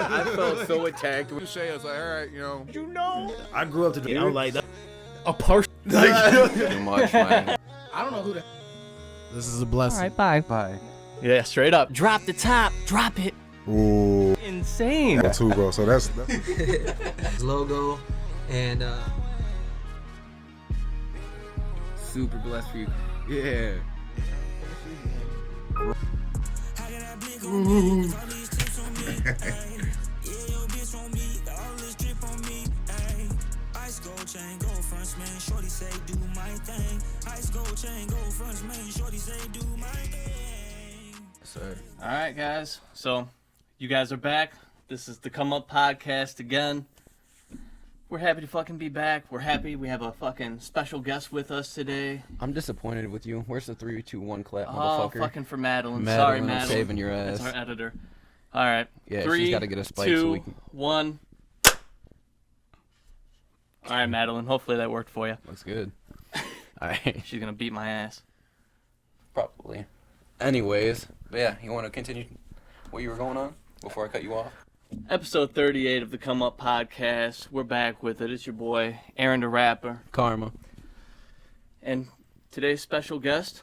I felt so attacked. Shay was like, all right, You know? I grew up to do. I'm like that. A person. Too much, man. I don't know who the. This is a blessing. All right, bye. Bye. Yeah, straight up. Drop the top. Drop it. Ooh, Insane. too, bro. So that's Logo and Super blessed for you. yeah. Sir. All right, guys. So, you guys are back. This is the Come Up Podcast again. We're happy to fucking be back. We're happy we have a fucking special guest with us today. I'm disappointed with you. Where's the 3, 2, 1 clap, Oh, motherfucker? fucking for Madeline. Madeline, Sorry, I'm Madeline. saving your That's ass. our editor. All right. Yeah, 3, she's gotta get a spike 2, so we can... 1. All right, Madeline. Hopefully that worked for you. Looks good. Alright. She's gonna beat my ass. Probably. Anyways, but yeah, you want to continue what you were going on before I cut you off? Episode 38 of the Come Up Podcast. We're back with it. It's your boy, Aaron the Rapper. Karma. And today's special guest,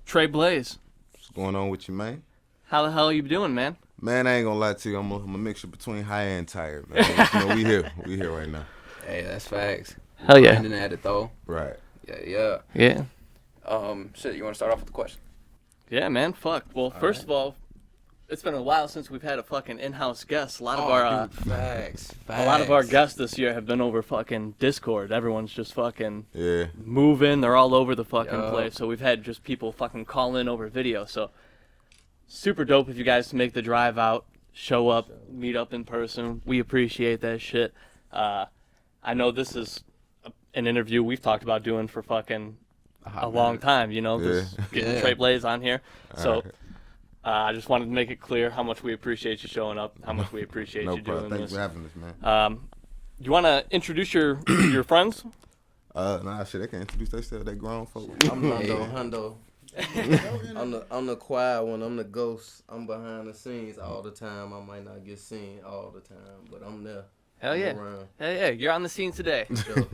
Trey Blaze. What's going on with you, man? How the hell are you doing, man? Man, I ain't gonna lie to you. I'm a mixture between high and tired, man. We here. We here right now. Hey, that's facts. Hell yeah. Grinding at it though. Right. Yeah. Yeah. Shit, you want to start off with the question? Yeah, man. Fuck. Well, first of all, it's been a while since we've had a fucking in-house guest. A lot of our facts. a lot of our guests this year have been over fucking Discord. Everyone's just fucking Yeah. moving. They're all over the fucking Yup. place. So we've had just people fucking call in over video. So super dope if you guys make the drive out, show up, meet up in person. We appreciate that shit. I know this is an interview we've talked about doing for fucking a long time, you know, just getting Yeah. Trey Blaze on here. So Alright. I just wanted to make it clear how much we appreciate you showing up, how much we appreciate No you problem. doing Thanks this. for having us, man. You want to introduce your friends? Nah, shit, they can introduce themselves. They grown folk. I'm Hundo. I'm the quiet one. I'm the ghost. I'm behind the scenes all the time. I might not get seen all the time, but I'm there. Hell I'm yeah. around. Hell yeah, you're on the scene today. Sure.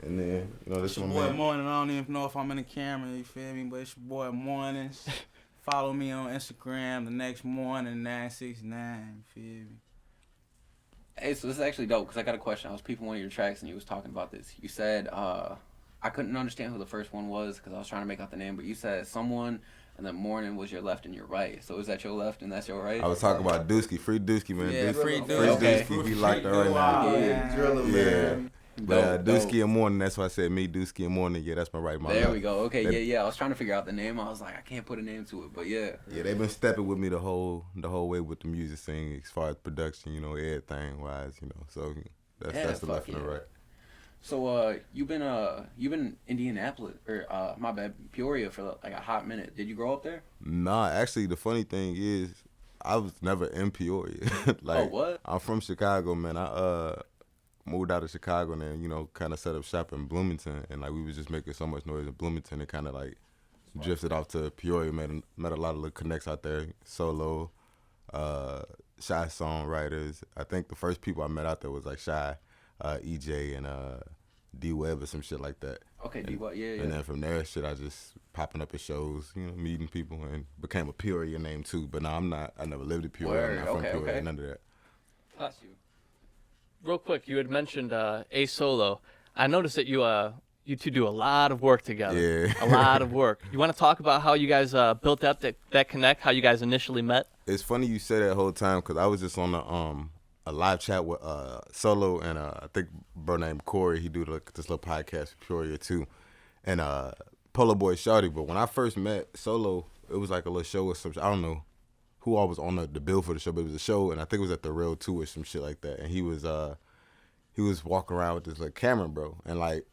And then, this It's your one, boy man. Morning. I don't even know if I'm in the camera, you feel me? But it's your boy Mornings. Follow me on Instagram the next morning, 969, you feel me? Hey, so this is actually dope because I got a question. I was peeping one of your tracks and you was talking about this. You said, I couldn't understand who the first one was because I was trying to make out the name, but you said someone and then morning was your left and your right. So is that your left and that's your right? I was talking about Dusky. Free Dusky, man. Yeah, Dusky. free Free Okay. Dusky. He like that right now. Yeah, drilling, man. But Dope, Dusky and Morning, that's why I said me, Dusky and Morning. Yeah, that's my right, my There left. we go. Okay, They- yeah. I was trying to figure out the name. I was like, I can't put a name to it, but yeah. Yeah, they've been stepping with me the whole way with the music scene, as far as production, everything wise, So that's Yeah, the left fuck and the yeah. right. So you've been in Indianapolis or my bad, Peoria for like a hot minute. Did you grow up there? Nah, actually, the funny thing is, I was never in Peoria. Oh, what? I'm from Chicago, man. I moved out of Chicago and then, kind of set up shop in Bloomington, and like we was just making so much noise in Bloomington, it kind of like drifted off to Peoria. Met a lot of little connects out there, Solo, Shy songwriters. I think the first people I met out there was like Shy, EJ, and D Web or some shit like that. Okay, yeah. And then from there, I just popping up at shows, meeting people, and became a Peoria name too. But no, I'm not. I never lived in Peoria. Word, I'm not okay, from Peoria. okay. None of that. Bless you. Real quick, you had mentioned A Solo. I noticed that you two do a lot of work together. Yeah. A lot of work. You want to talk about how you guys built up that connect, how you guys initially met? It's funny you say that whole time because I was just on a live chat with Solo and I think bro named Corey. He do this little podcast for Peoria too, and Polo Boy Shawty. But when I first met Solo, it was like a little show or some. I don't know who all was on the bill for the show, but it was a show, and I think it was at the Rail 2 or some shit like that. And he was walking around with this little camera, bro, and like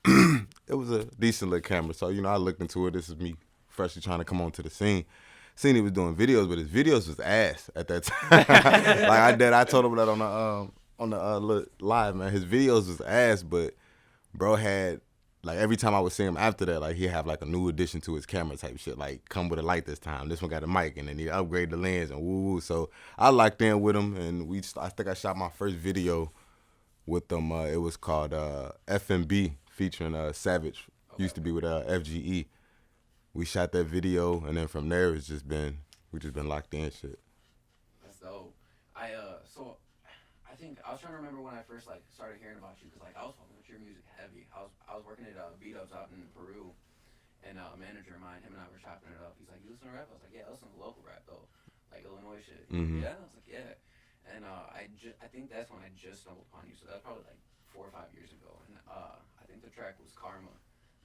it was a decent little camera. So I looked into it. This is me freshly trying to come onto the scene. Seen he was doing videos, but his videos was ass at that time. I told him that on the live, man. His videos was ass, but bro had like every time I would see him after that, like he'd have like a new addition to his camera type shit. Like come with a light this time. This one got a mic, and then he upgrade the lens and woo woo. So I locked in with him, and I think I shot my first video with them. It was called FMB featuring Savage. Used to be with FGE. We shot that video, and then from there we just been locked in shit. That's dope. So I think I was trying to remember when I first like started hearing about you, because like I was fucking with your music heavy. I was working at Beat Ups out in Peru, and a manager of mine, him and I were chopping it up. He's like, "You listen to rap?" I was like, "Yeah, I listen to local rap though, like Illinois shit." Mhm. Yeah, I was like, "Yeah," and I think that's when I just stumbled upon you. So that's probably like 4 or 5 years ago, and I think the track was Karma.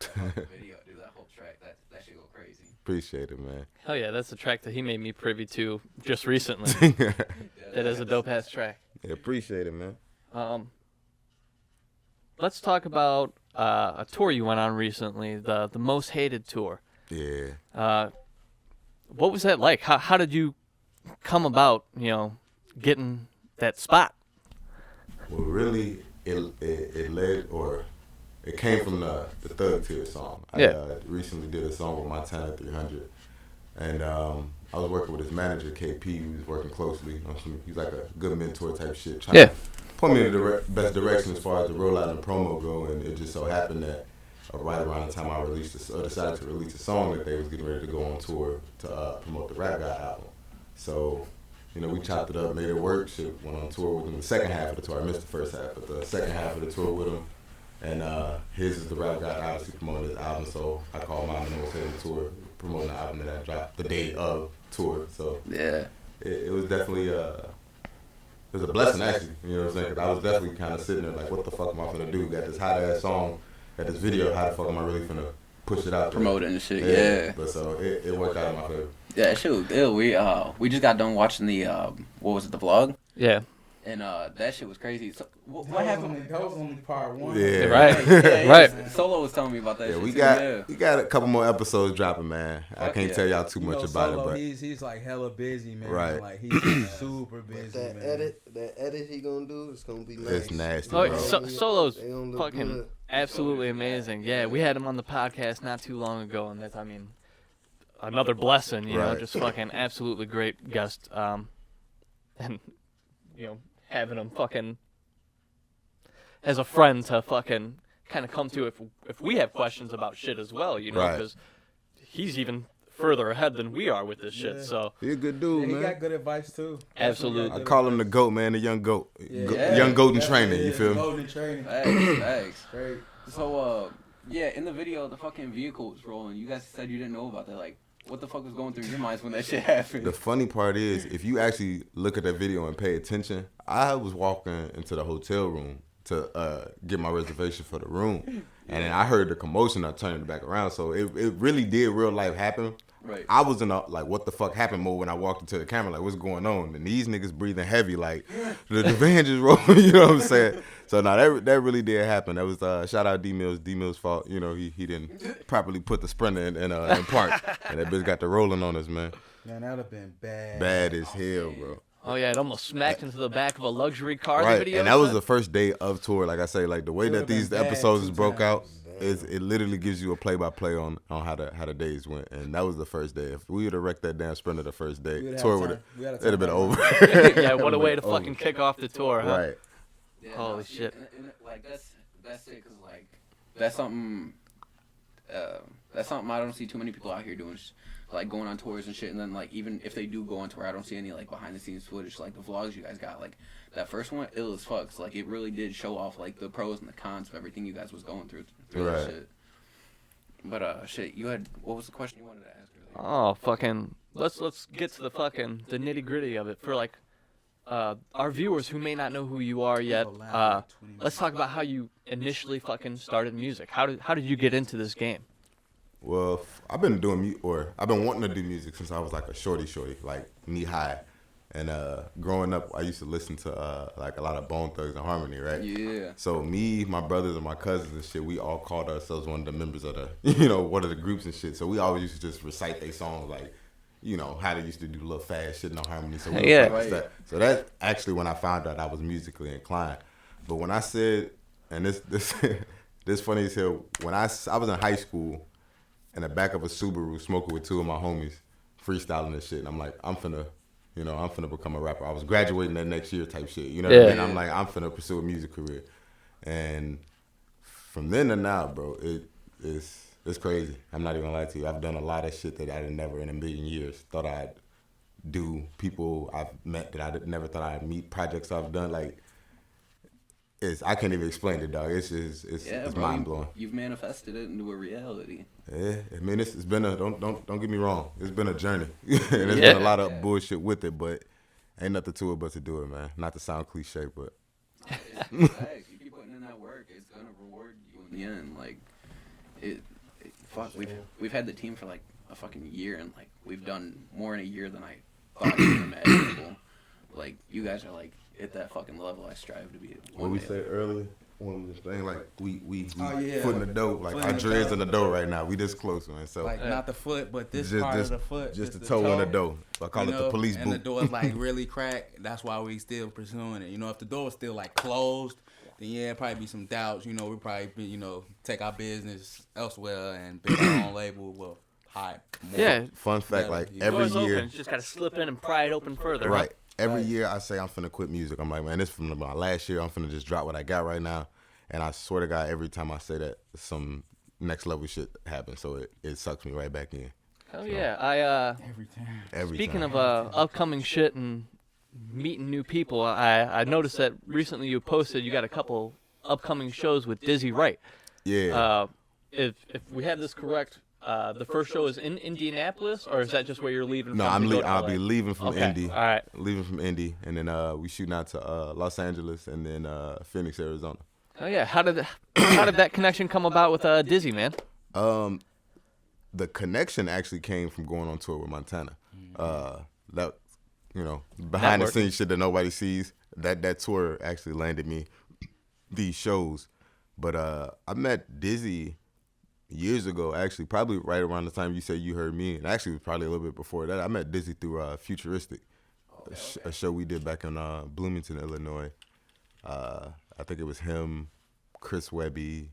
That video, dude, that whole track, that shit go crazy. Appreciate it, man. Hell yeah, that's a track that he made me privy to just recently. Yeah, That is a dope ass track. appreciate it, man. Let's talk about a tour you went on recently, the Most Hated tour. Yeah. What was that like? How did you come about, getting that spot? Well, really, it led, or it came from the Thug Tier song. Yeah. I recently did a song with Montana 300, and I was working with his manager, KP. We was working closely on some. He's like a good mentor type shit, trying to point me in the best direction as far as the rollout and promo go. And it just so happened that right around the time I decided to release a song, that they was getting ready to go on tour to promote the Rap God album. So, we chopped it up, made it work. Shit, went on tour with him the second half of the tour. I missed the first half, but the second half of the tour with him. And his is the Rap God, obviously promoting his album, so I call mine the Most Hated tour, promoting the album that I dropped the day of tour. So Yeah. it was definitely it was a blessing, actually. You know what I'm saying? 'Cause I was definitely kind of sitting there like, what the fuck am I finna do? Got this hot ass song, got this video. How the fuck am I really finna push it out there? Promote it and shit, yeah. But so it worked out in my favor. Yeah, shit was ill. We just got done watching the what was it, the vlog? Yeah. And that shit was crazy. So what That happened? was only part one. Yeah. Right. Yeah, Right. Solo was telling me about that. Yeah, shit we too, got yeah. we got a couple more episodes dropping, man. I Fuck can't yeah. tell y'all too much about Solo, it, but he's like hella busy, man. Right. Like he's super busy, But man. that edit he gonna do is gonna be nice. it's nasty, Oh, bro. Solo's They gonna look fucking good. absolutely amazing. Yeah, we had him on the podcast not too long ago, and that's, another blessing, Right. just fucking absolutely great guest. And, having him fucking as a friend to fucking kind of come to if we have questions about shit as well, Right. because he's even further ahead than we are with this shit. Yeah. So He a good Yeah, dude, he man. got good advice too. Absolutely. Definitely I got call good him the advice. GOAT, man, the young GOAT. Yeah. Young GOAT in Definitely training, you is. feel me? Golden training. Thanks. Great. So yeah, in the video, the fucking vehicle was rolling. You guys said you didn't know about that. Like, what the fuck was going through your minds when that shit happened? The funny part is, if you actually look at that video and pay attention, I was walking into the hotel room to get my reservation for the room, and then I heard the commotion. I turned it back around, so it really did real life happen. Right. I was in a like what the fuck happened mode when I walked into the camera, like what's going on, and these niggas breathing heavy, like the van just rolling. You know what I'm saying? So now that really did happen. That was shout out D Mills fault. He didn't properly put the Sprinter in park, and that bitch got the rolling on us, man. Man, that'd have been bad. Bad as hell, bro. oh yeah, it almost smacked into the back of a luxury car. The Right, video and that was said. the first day of tour. Like I say, like the way It that would've been these bad episodes two is broke out, times. it literally gives you a play-by-play on how the days went, and that was the first day. If we would have wrecked that damn Sprinter the first day, We'd have tour time. would have We gotta it'd have been time over. Yeah, what a way to Over. fucking kick off the tour, huh? Right. Yeah, Holy see, shit. and, like that's it, cause like that's something I don't see too many people out here doing, like going on tours and shit. And then like even if they do go on tour, I don't see any like behind the scenes footage, like the vlogs you guys got. Like that first one, ill as fuck. So, like it really did show off like the pros and the cons of everything you guys was going through that Right. shit. But shit, you had, what was the question you wanted to ask earlier? Oh, fucking. Let's get to the nitty gritty of it for like our viewers who may not know who you are yet. Let's talk about how you initially fucking started music. How did you get into this game? Well, I've been doing I've been wanting to do music since I was like a shorty, like knee high. And growing up, I used to listen to like a lot of Bone Thugs and Harmony, right? Yeah. So me, my brothers, and my cousins and shit, we all called ourselves one of the members of the, one of the groups and shit. So we always used to just recite their songs like, how they used to do little fast shit in the harmony. So we would Yeah. practice that. So that's actually when I found out I was musically inclined. But when I said, and this this funny as hell. When I was in high school, in the back of a Subaru, smoking with 2 of my homies, freestyling and shit. And I'm like, I'm finna become a rapper. I was graduating that next year type shit. You know what I Yeah. mean? I'm like, I'm finna pursue a music career. And from then to now, bro, it's crazy. I'm not even gonna lie to you. I've done a lot of shit that I'd never in a million years thought I'd do. People I've met that I never thought I'd meet. Projects I've done. Like, I can't even explain it, dog. It's bro, mind blowing. You've manifested it into a reality. Yeah, I mean, it's been a don't get me wrong. It's been a journey, and there's been a lot of bullshit with it, but ain't nothing to it but to do it, man. Not to sound cliche, but It's facts. You keep putting in that work, it's gonna reward you in the end. Like, fuck, we've had the team for like a fucking year, and like we've done more in a year than I thought was imaginable. Like, you guys are like at that fucking level I strive to be at. what we said earlier, when we was saying like we Oh, yeah. foot in the dough, like Foot our in the dreads dough. in the dough right now. We this close, man. So Like not the foot, but this just part just, of the foot. just the toe in the dough. I call You it the know, police and the boot. door's like really cracked. That's why we still pursuing it. You know, if the door was still like closed, then yeah, probably be some doubts. You know, we probably be, take our business elsewhere and build our own label. Well, high. Yeah. Fun fact, Yeah, like yeah. every Doors year, open. You just gotta slip in and pry it open further. huh? right? Every Right. year I say I'm finna quit music. I'm like, man, this from my last year. I'm finna just drop what I got right now. And I swear to God, every time I say that, some next level shit happens. So it sucks me right back in. Hell yeah. Every time. Every Speaking time. of upcoming shit and meeting new people, I noticed that recently you posted you got a couple upcoming shows with Dizzy Wright. Yeah. If we have this correct, the first show is in Indianapolis, or is that just where you're leaving? No, from to go to I'll LA? be leaving from Okay, Indy. all right. Leaving from Indy, and then we shooting out to Los Angeles, and then Phoenix, Arizona. Oh yeah, how did that connection come about with Dizzy, man? The connection actually came from going on tour with Montana. That behind the Network. scenes shit that nobody sees. That tour actually landed me these shows. But I met Dizzy years ago, actually, probably right around the time you said you heard me, and actually it was probably a little bit before that. I met Dizzy through Futuristic, a show we did back in Bloomington, Illinois. I think it was him, Chris Webby,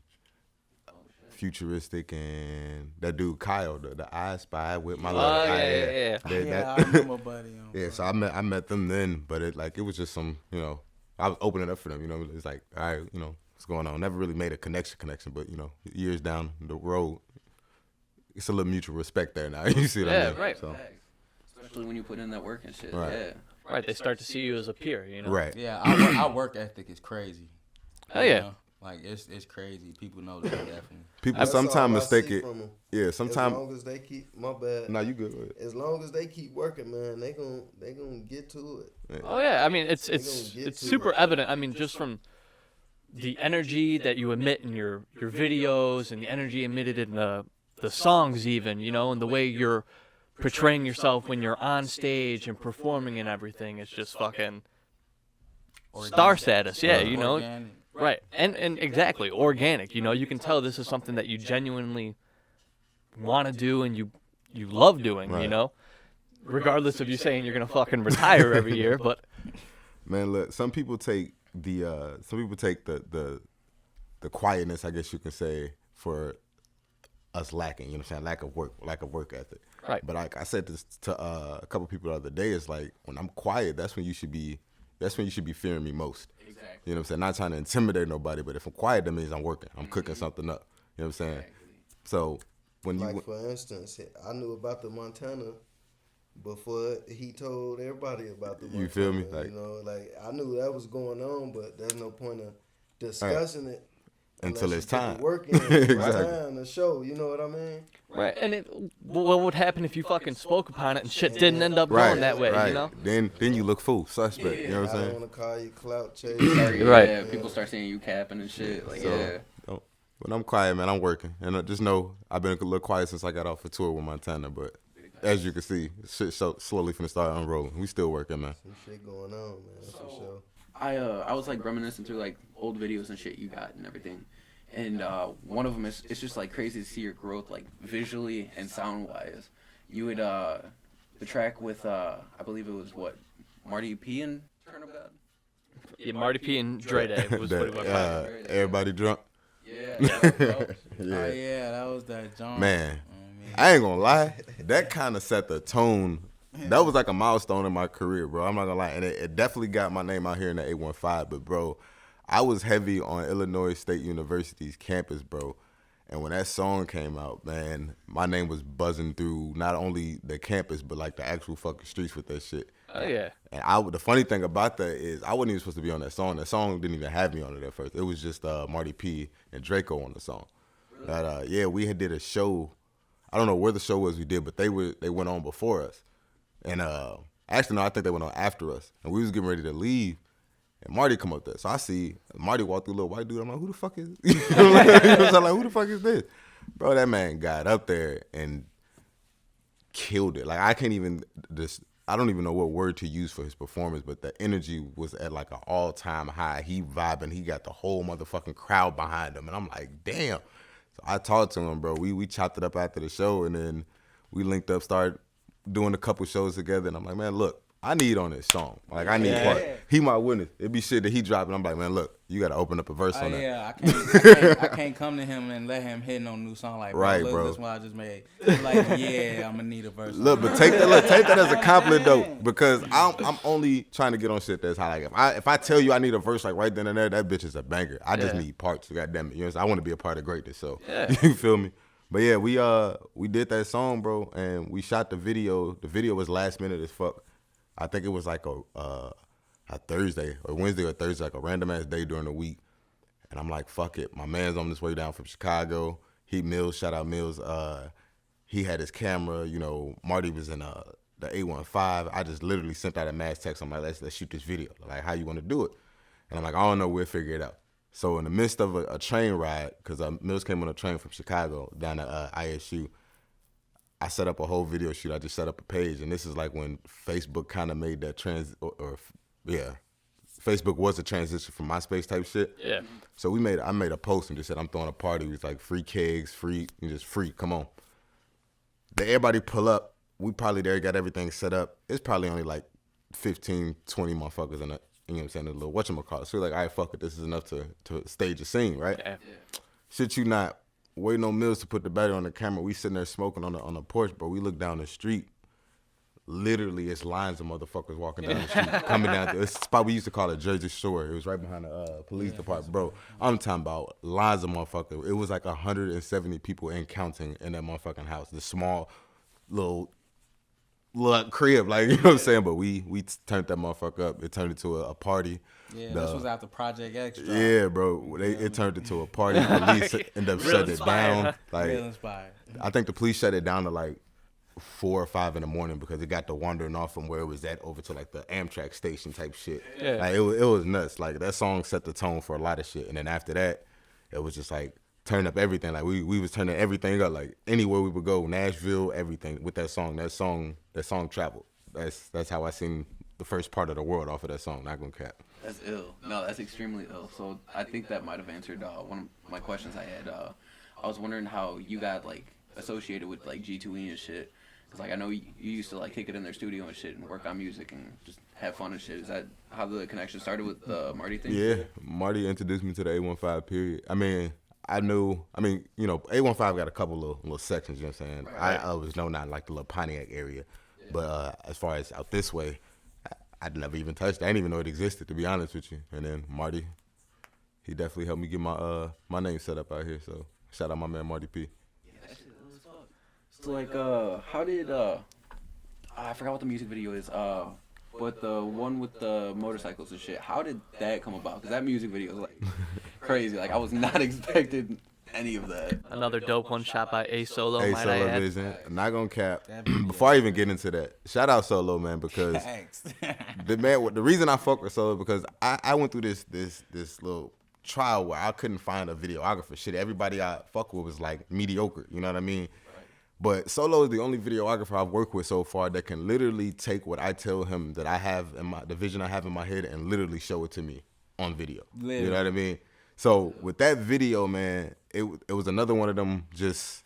Futuristic, and that dude Kyle, the I Spy with my love. Oh, yeah. Yeah, I remember, buddy. Yeah, so I met them then, but it was just some, I was opening up for them, it's like, all right, what's going on? Never really made a connection, but years down the road, it's a little mutual respect there now. You see what I Yeah, mean? right. So, Especially when you put in that work and shit. Right. Yeah. Right, they start to see you as a peer, right. Yeah, our work ethic is crazy. Hell You yeah. know? Like it's crazy. People know that definitely. People That's sometimes all I mistake see it. from 'em. Yeah, As sometimes. long as they keep my bad. No, you good. Go ahead. As long as they keep working, man, they gonna get to it. Oh yeah, I mean it's gonna get to super it. evident. I mean just from the energy that you emit in your videos and the energy emitted in the songs even, and the way you're portraying yourself when you're on stage and performing and everything. It's just fucking star status. Yeah, Organic. right. And exactly organic. You can tell this is something that you genuinely want to do and you love doing. Right. Regardless of you saying you're gonna fucking retire every year, but Man, look, some people take the quietness, I guess you can say, for us lacking. You know what I'm saying? Lack of work ethic. Right. But like I said this to a couple people the other day, it's like when I'm quiet, that's when you should be fearing me most. Exactly. You know what I'm saying? Not trying to intimidate nobody, but if I'm quiet, that means I'm working. I'm cooking something up. You know what I'm saying? So when Like you for instance, I knew about the Montana before he told everybody about the Montana. You feel me? Like I knew that was going on, but there's no point of discussing it until unless it's you put time. the work in it's Exactly. time to show. You know what I mean? right. And what would happen if you fucking spoke upon it and shit didn't end up Right. going that way? Right. Then you look fool, suspect. You know what I'm I don't saying? want to call you clout chase. Right. Yeah, people start seeing you capping and shit. Like, So, yeah. when I'm quiet, man, I'm working. And just know I've been a little quiet since I got off a tour with Montana, but as you can see, shit slowly finna start unrolling. We still working, man. Some shit going on, man, for sure. I was like reminiscing through like old videos and shit you got and everything, and one of them is it's just like crazy to see your growth like visually and sound wise. You would the track with I believe it was what Marty P and Turn of God. Yeah, Marty P and Dre Day was what it was. Everybody drunk. Yeah. Oh yeah, that was that John. Man, I ain't gonna lie. That kind of set the tone. That was like a milestone in my career, bro. I'm not gonna lie, and it definitely got my name out here in the 815. But bro, I was heavy on Illinois State University's campus, bro. And when that song came out, man, my name was buzzing through not only the campus but like the actual fucking streets with that shit. Oh yeah. And the funny thing about that is I wasn't even supposed to be on that song. That song didn't even have me on it at first. It was just Marty P and Draco on the song. That yeah, we had did a show. I don't know where the show was we did, but they went on before us. And actually no, I think they went on after us. And we was getting ready to leave. And Marty come up there. So I see Marty walk through a little white dude. I'm like, who the fuck is this? I'm like, who the fuck is this? Bro, that man got up there and killed it. Like, I don't even know what word to use for his performance, but the energy was at like an all-time high. He vibing. He got the whole motherfucking crowd behind him. And I'm like, damn. So I talked to him, bro. We chopped it up after the show, and then we linked up, started doing a couple shows together. And I'm like, man, look, I need on this song. Like, I need part. He my witness. It'd be shit that he dropped, and I'm like, man, look, you got to open up a verse on that. Yeah, I can't come to him and let him hit no new song like, right, look, bro. this one I just made. He's like, yeah, I'm gonna need a verse. Look, but take that as a compliment though, because I'm only trying to get on shit that's high. Like if I tell you I need a verse like right then and there, that bitch is a banger. I just need parts. God damn it, you know, I want to be a part of greatness. So you feel me? But yeah, we did that song, bro, and we shot the video. The video was last minute as fuck. I think it was like a Thursday or Wednesday or Thursday, like a random ass day during the week. And I'm like, fuck it. My man's on his way down from Chicago. Shout out Mills. He had his camera, you know, Marty was in the 815. I just literally sent out a mass text. I'm like, let's shoot this video. Like, how you want to do it? And I'm like, I don't know, we'll figure it out. So in the midst of a train ride, because Mills came on a train from Chicago down to ISU, I set up a whole video shoot. I just set up a page, and this is like when Facebook kind of made that Facebook was a transition from MySpace type shit. Yeah. So I made a post and just said, I'm throwing a party. It was like free kegs, free, come on. Everybody pull up. We probably there got everything set up. It's probably only like 15, 20 motherfuckers in it. You know what I'm saying? A little whatchamacallit. So we're like, all right, fuck it. This is enough to stage a scene, right? Yeah. Shit you not. Waiting on Mills to put the battery on the camera. We sitting there smoking on the porch, bro. We look down the street. Literally, it's lines of motherfuckers walking down the street, coming down. It's a spot we used to call it Jersey Shore. It was right behind the police department, bro. I'm talking about lines of motherfuckers. It was like 170 people and counting in that motherfucking house. The small little crib, like, you know what I'm saying? But we turned that motherfucker up. It turned into a party. Yeah, this was after Project X. Yeah, bro. It turned into a party. Police ended up shutting it down. Like, Real inspired. I think the police shut it down to like 4 or 5 in the morning because it got to wandering off from where it was at over to like the Amtrak station type shit. Yeah. Like it was nuts. Like that song set the tone for a lot of shit. And then after that, it was just like turn up everything. Like we was turning everything up. Like anywhere we would go, Nashville, everything with that song. That song traveled. That's how I seen the first part of the world off of that song. Not gonna cap. That's ill. No, that's extremely ill. So I think that might have answered one of my questions I had. I was wondering how you got like associated with like G2E and shit. Cause like I know you used to like kick it in their studio and shit and work on music and just have fun and shit. Is that how the connection started with the Marty thing? Yeah, Marty introduced me to the 815 period. I mean, you know, 815 got a couple little sections, you know what I'm saying? Right. I was known out like the little Pontiac area. Yeah. But as far as out this way, I'd never even touched it. I didn't even know it existed, to be honest with you. And then Marty, he definitely helped me get my name set up out here. So shout out my man Marty P. So like, how did I forgot what the music video is. But the one with the motorcycles and shit. How did that come about? Because that music video is like crazy. Like I was not expecting any of that. Another dope one shot by A Solo. A might I Solo add. Vision. Not gonna cap. Before I even get into that, shout out Solo, man, because the reason I fuck with Solo because I went through this little trial where I couldn't find a videographer. Shit, everybody I fuck with was like mediocre. You know what I mean? But Solo is the only videographer I've worked with so far that can literally take what I tell him that I have in the vision I have in my head and literally show it to me on video. Literally. You know what I mean? So with that video, man, it was another one of them just,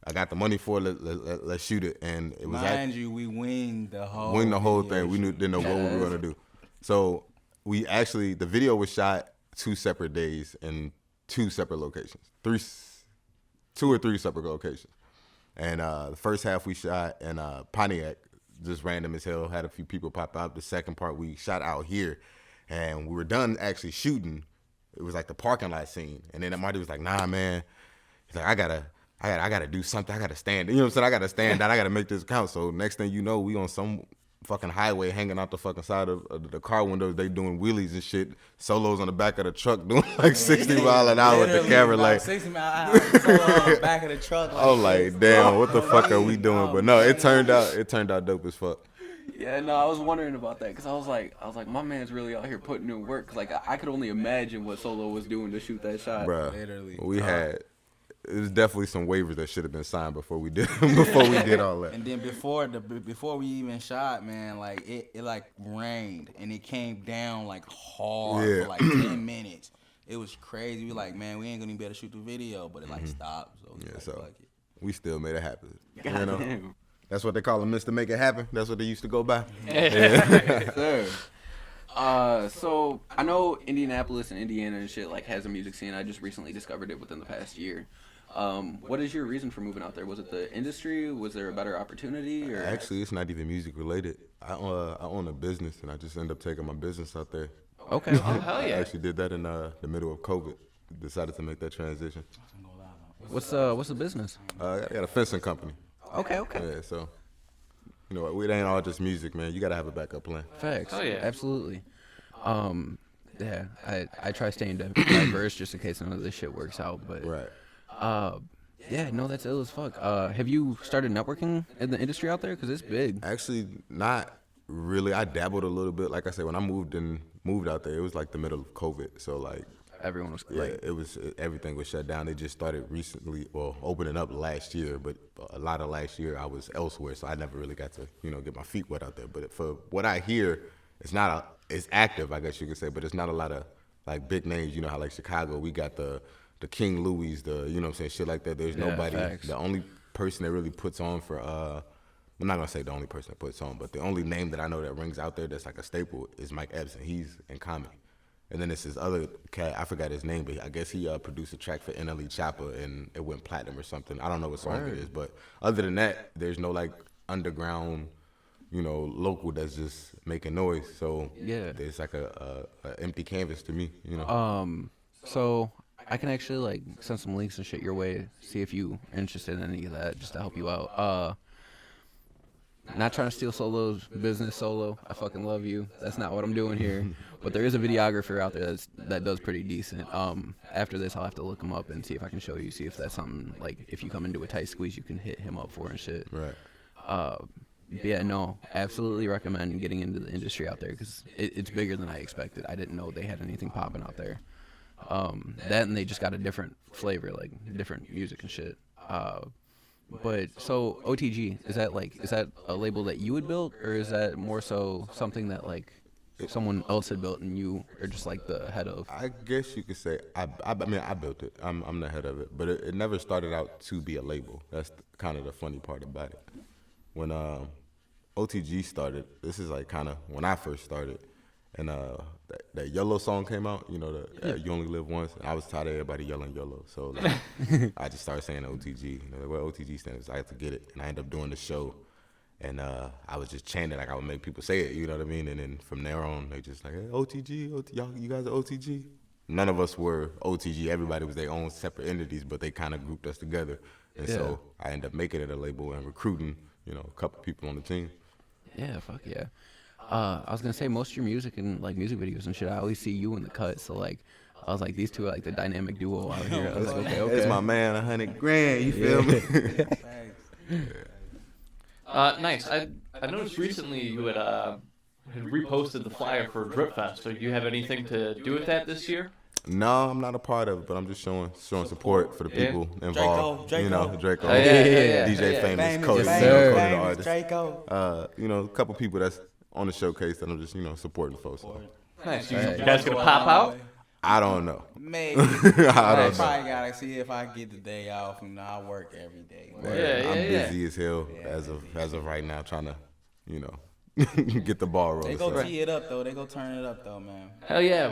I got the money for it, let's shoot it. And it was Mind you, we winged the whole thing. We didn't know what we were going to do. So the video was shot 2 separate days and two separate locations, two or three separate locations. And the first half we shot in Pontiac, just random as hell. Had a few people pop out. The second part we shot out here, and we were done actually shooting. It was like the parking lot scene, and then Marty was like, "Nah, man." He's like, I gotta do something. I gotta stand. You know what I'm saying? I gotta stand down. I gotta make this count. So next thing you know, we on some fucking highway hanging out the fucking side of the car windows. They doing wheelies and shit. Solos on the back of the truck doing like 60 mile an hour with the camera like 60 mile an hour solo on the back of the truck. I was like, damn, what the fuck are we doing? But no, it turned out dope as fuck. Yeah, no, I was wondering about that because I was like, my man's really out here putting in work. 'Cause, like, I could only imagine what Solo was doing to shoot that shot. Bruh, Literally. it was definitely some waivers that should have been signed before we did all that. And then before we even shot, man, like it like rained and it came down like hard Yeah. for like 10 minutes. It was crazy. We like, man, we ain't gonna be able to shoot the video, but it like stopped. So Yeah, like, so fuck it. we still made it happen. You know? Goddamn. That's what they call him, Mr. Make It Happen. That's what they used to go by. Sir. So I know Indianapolis and Indiana and shit like has a music scene. I just recently discovered it within the past year. What is your reason for moving out there? Was it the industry? Was there a better opportunity? Or Actually, it's not even music related. I own a business, and I just ended up taking my business out there. okay, Oh, hell I yeah. actually did that in the middle of COVID. Decided to make that transition. what's the business? I got a fencing company. Okay, Yeah, so you know, it ain't all just music, man. You gotta have a backup plan. Facts. Oh, yeah. Absolutely. Yeah, I try staying diverse just in case none of this shit works out. But Right. yeah, no, that's ill as fuck. Have you started networking in the industry out there? Cause it's big. Actually, not really. I dabbled a little bit. Like I said, when I moved out there, it was like the middle of COVID. So like, Everyone was yeah, like, everything was shut down. They just started recently, well, opening up last year. But a lot of last year, I was elsewhere, so I never really got to, get my feet wet out there. But for what I hear, it's active, I guess you could say. But it's not a lot of like big names. You know how like Chicago, we got the King Louis, shit like that. There's Yeah, nobody. facts. The only person that really puts on for I'm not gonna say the only person that puts on, but the only name that I know that rings out there that's like a staple is Mike Epson. He's in comedy. And then it's this other cat, I forgot his name, but I guess he produced a track for NLE Chopper and it went platinum or something. I don't know what song it is, but other than that, there's no like underground, local that's just making noise. So Yeah. it's like a empty canvas to me, So I can actually like send some links and shit your way. See if you are interested in any of that, just to help you out. Not trying to steal Solo's business, Solo. I fucking love you. That's not what I'm doing here. But there is a videographer out there that does pretty decent. After this, I'll have to look him up and see if I can show you. See if that's something like if you come into a tight squeeze, you can hit him up for and shit. Right. Yeah, no, absolutely recommend getting into the industry out there because it's bigger than I expected. I didn't know they had anything popping out there. That and they just got a different flavor, like different music and shit. But so OTG, is that a label that you had built, or is that more so something that like someone else had built and you are just like the head of? I guess you could say I mean I built it. I'm the head of it, but it never started out to be a label. That's kind of the funny part about it. When OTG started, this is like kind of when I first started, and that Yellow song came out. You You Only Live Once. And I was tired of everybody yelling Yellow, so like, I just started saying OTG. What OTG stands for. I had to get it, and I ended up doing the show. And I was just chanting like I would make people say it, you know what I mean? And then from there on, they just like, hey, OTG, y'all, you guys are OTG? None of us were OTG. Everybody was their own separate entities, but they kind of grouped us together. And so I ended up making it a label and recruiting, a couple people on the team. Yeah, fuck yeah. I was gonna say most of your music and like music videos and shit, I always see you in the cut. So like, I was like, these two are like the dynamic duo out here. I was like, okay. It's my man, $100 grand, you feel me? Nice. I noticed recently you had reposted the flyer for Drip Fest. So do you have anything to do with that this year? No, I'm not a part of it, but I'm just showing support for the people involved. Draco. Oh, yeah. DJ Famous, Cody, Famous, Cody the Famous, artist. Draco. A couple people that's on the showcase that I'm just, supporting folks. So. Nice. You guys gonna pop out? I don't know. Maybe. I I don't know. probably gotta see if I get the day off. I work every day. I'm busy as hell as of right now, trying to, get the ball rolling. They go So. tee it up though. They go turn it up though, man. Hell yeah.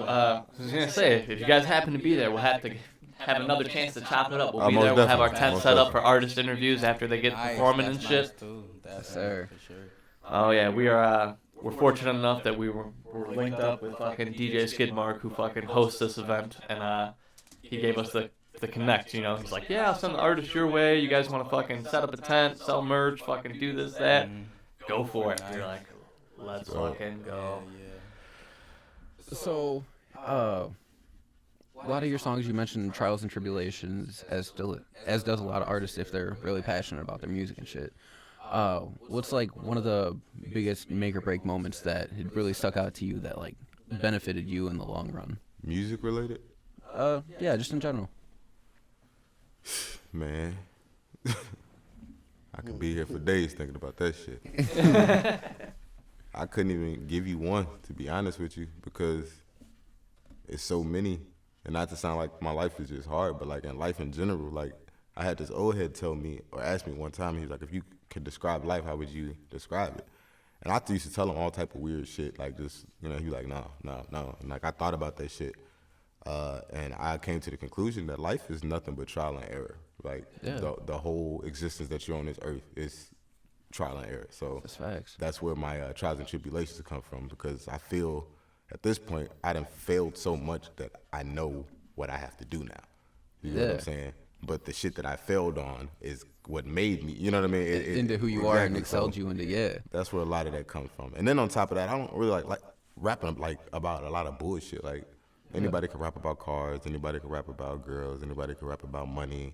I was gonna say, if you guys happen to be there, we'll have to have another chance to chop it up. We'll be Most there. We'll have our definitely. tent Most set up for definitely. artist interviews after they get Nice, performing that's and shit. nice, too. That's sir. For sure. Oh yeah, we're fortunate enough that we're linked up with fucking DJ Skidmark, who fucking hosts this event, and he gave us the connect. You know, he's like, yeah, I'll send the artist your way. You guys want to fucking set up a tent, sell merch, fucking do this, that, go for it. You're like, let's fucking go. So, a lot of your songs you mentioned trials and tribulations, as does a lot of artists if they're really passionate about their music and shit. What's like one of the biggest make or break moments that had really stuck out to you that like benefited you in the long run? Music related? Yeah, just in general. Man. I could be here for days thinking about that shit. I couldn't even give you one, to be honest with you, because it's so many. And not to sound like my life is just hard, but like in life in general, like I had this old head tell me or ask me one time, he was like, if you could describe life, how would you describe it? And I used to tell him all type of weird shit, like just, he was like, no. And like I thought about that shit. And I came to the conclusion that life is nothing but trial and error. Like the whole existence that you're on this earth is trial and error. So That's facts. that's where my trials and tribulations come from, because I feel at this point I done failed so much that I know what I have to do now. You know what I'm saying? But the shit that I failed on is what made me, you know what I mean? Into who you are and exactly. excelled So you into, that's where a lot of that comes from. And then on top of that, I don't really like rapping like about a lot of bullshit. Like anybody can rap about cars, anybody can rap about girls, anybody can rap about money,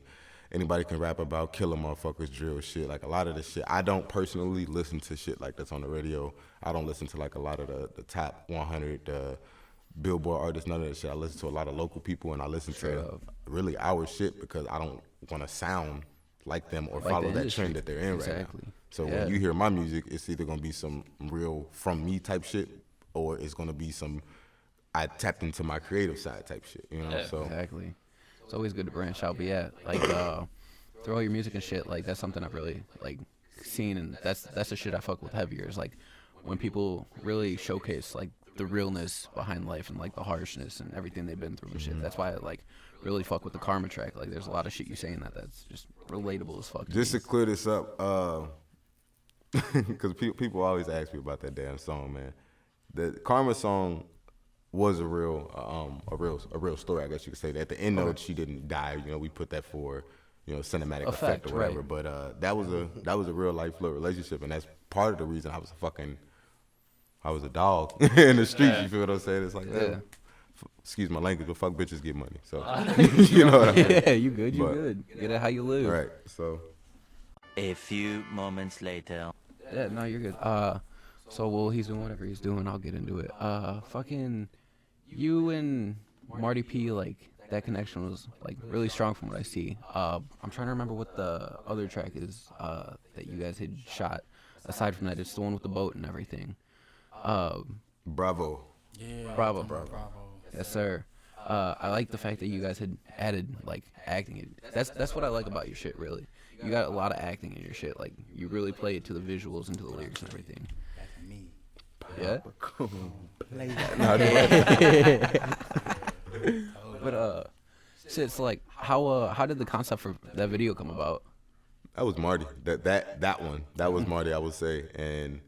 anybody can rap about killing motherfuckers, drill shit. Like a lot of the shit, I don't personally listen to shit like that's on the radio. I don't listen to like a lot of the top 100 Billboard artists, none of that shit. I listen to a lot of local people, and I listen to really our shit because I don't want to sound like them or Like follow the that industry. trend that they're in Exactly. right now. So Yeah. when you hear my music, it's either gonna be some real from me type shit, or it's gonna be some I tapped into my creative side type shit. You know, so Exactly. It's always good to branch out, but yeah, like through all your music and shit, like that's something I've really like seen, and that's the shit I fuck with heavier. Is like when people really showcase like the realness behind life and like the harshness and everything they've been through and shit. That's why I like really fuck with the Karma track. Like there's a lot of shit you say in that's just relatable as fuck. just to clear this up, because people always ask me about that damn song, man. The Karma song was a real story, I guess you could say. That at the end note, she didn't die. You know, we put that for cinematic effect or whatever. right. But that was a real life love relationship, and that's part of the reason I was a dog in the streets. You feel what I'm saying? It's like, excuse my language, but fuck bitches get money. So you know what I mean? Yeah, you good, But- good. Get it how you live. Right. So A few moments later. Yeah, no, you're good. So while he's doing whatever he's doing, I'll get into it. Fucking you and Marty P, like that connection was like really strong from what I see. I'm trying to remember what the other track is that you guys had shot. Aside from that, it's the one with the boat and everything. bravo. Bravo. Yes, sir. I like the fact that you guys had added like acting. That's what I like about your shit. Really, you got a lot of acting in your shit. Like you really play it to the visuals and to the lyrics and everything. Me. Yeah. But so it's like how did the concept for that video come about? That was Marty. That one. That was Marty, I would say. And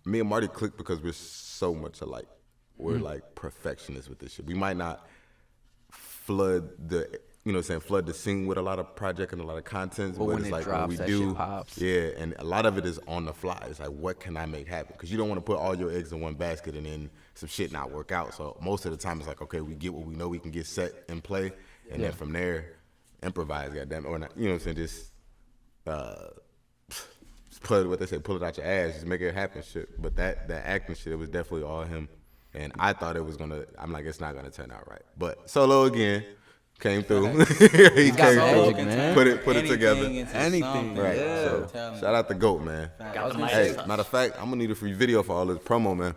me and Marty clicked because we're so much alike. We're like perfectionists with this shit. We might not flood the flood the scene with a lot of project and a lot of content, but when it's it like drops, when we that do, shit pops. yeah, and a lot of it is on the fly. It's like, what can I make happen? Because you don't want to put all your eggs in one basket and then some shit not work out. So most of the time, it's like, okay, we get what we know we can get set and play, and then from there, improvise, goddamn, or not, you know what I'm saying? Just pull it, what they say, pull it out your ass, just make it happen, shit. But that acting shit, it was definitely all him, and I thought it was gonna. I'm like, it's not gonna turn out right. But Solo again. Came through. He came magic, through. man. Put it together. Anything. Right. Yeah. So shout out to GOAT, man. Hey, matter of fact, I'm gonna need a free video for all this promo, man.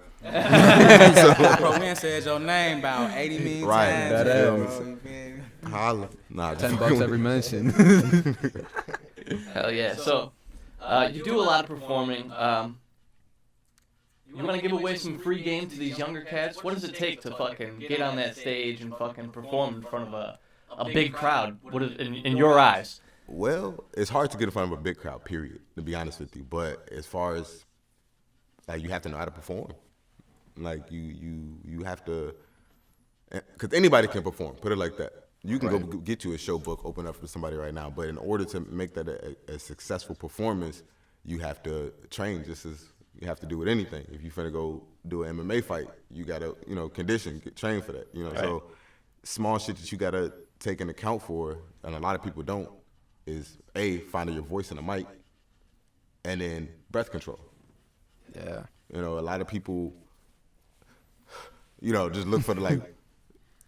Bro, we done said your name about 80 million Right. times. That bro. is. You feel me? Holla. Nah, just $10 every mention. Hell yeah. So, you do a lot of performing. You want to give away some free game to these younger cats? What does it take to fucking get on that stage and fucking perform in front of a big crowd? What is, in your eyes? Well, it's hard to get in front of a big crowd, period, to be honest with you. But as far as, like, you have to know how to perform. Like, you have to, because anybody can perform, put it like that. You can go get you a show book, open up for somebody right now. But in order to make that a successful performance, you have to train just as you have to do with anything. If you're finna go do an MMA fight, you gotta, condition, get trained for that. So small shit that you gotta take into account for, and a lot of people don't, is finding your voice in the mic, and then breath control. Yeah. A lot of people, just look for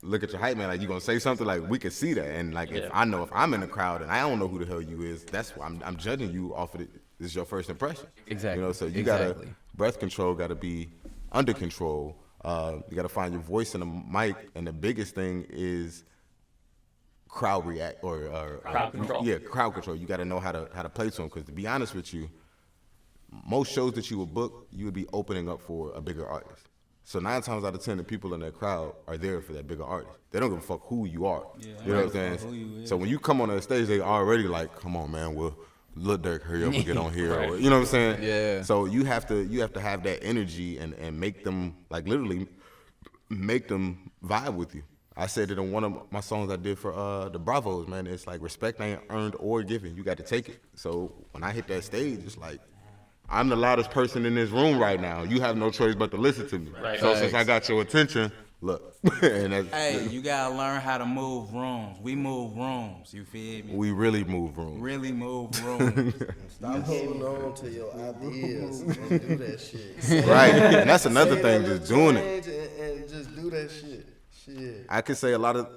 look at your hype man, like you gonna say something, like we can see that, and like if I'm in the crowd and I don't know who the hell you is, that's why I'm judging you off of it. This is your first impression. Exactly. So you gotta, breath control gotta be under control. You gotta find your voice in the mic, and the biggest thing is crowd react or Crowd control. Yeah, crowd control. You gotta know how to play to them, because to be honest with you, most shows that you would book, you would be opening up for a bigger artist. So 9 times out of 10, the people in that crowd are there for that bigger artist. They don't give a fuck who you are. You know what I'm saying? So when you come on that stage, they already like, come on, man, well, Lil Durk, hurry up and get on here. Or, you know what I'm saying? Yeah. So you have to have that energy and make them, like, literally make them vibe with you. I said it in one of my songs I did for the Bravos, man. It's like, respect ain't earned or given. You got to take it. So when I hit that stage, it's like, I'm the loudest person in this room right now. You have no choice but to listen to me. Right. So since I got your attention, look. And Hey, you gotta learn how to move rooms. We move rooms. You feel me? we really move rooms. Really move rooms. Stop holding on to your ideas and do that shit. Right. And that's another Say thing, that just little doing it. change and just do that shit. Shit. I could say a lot of,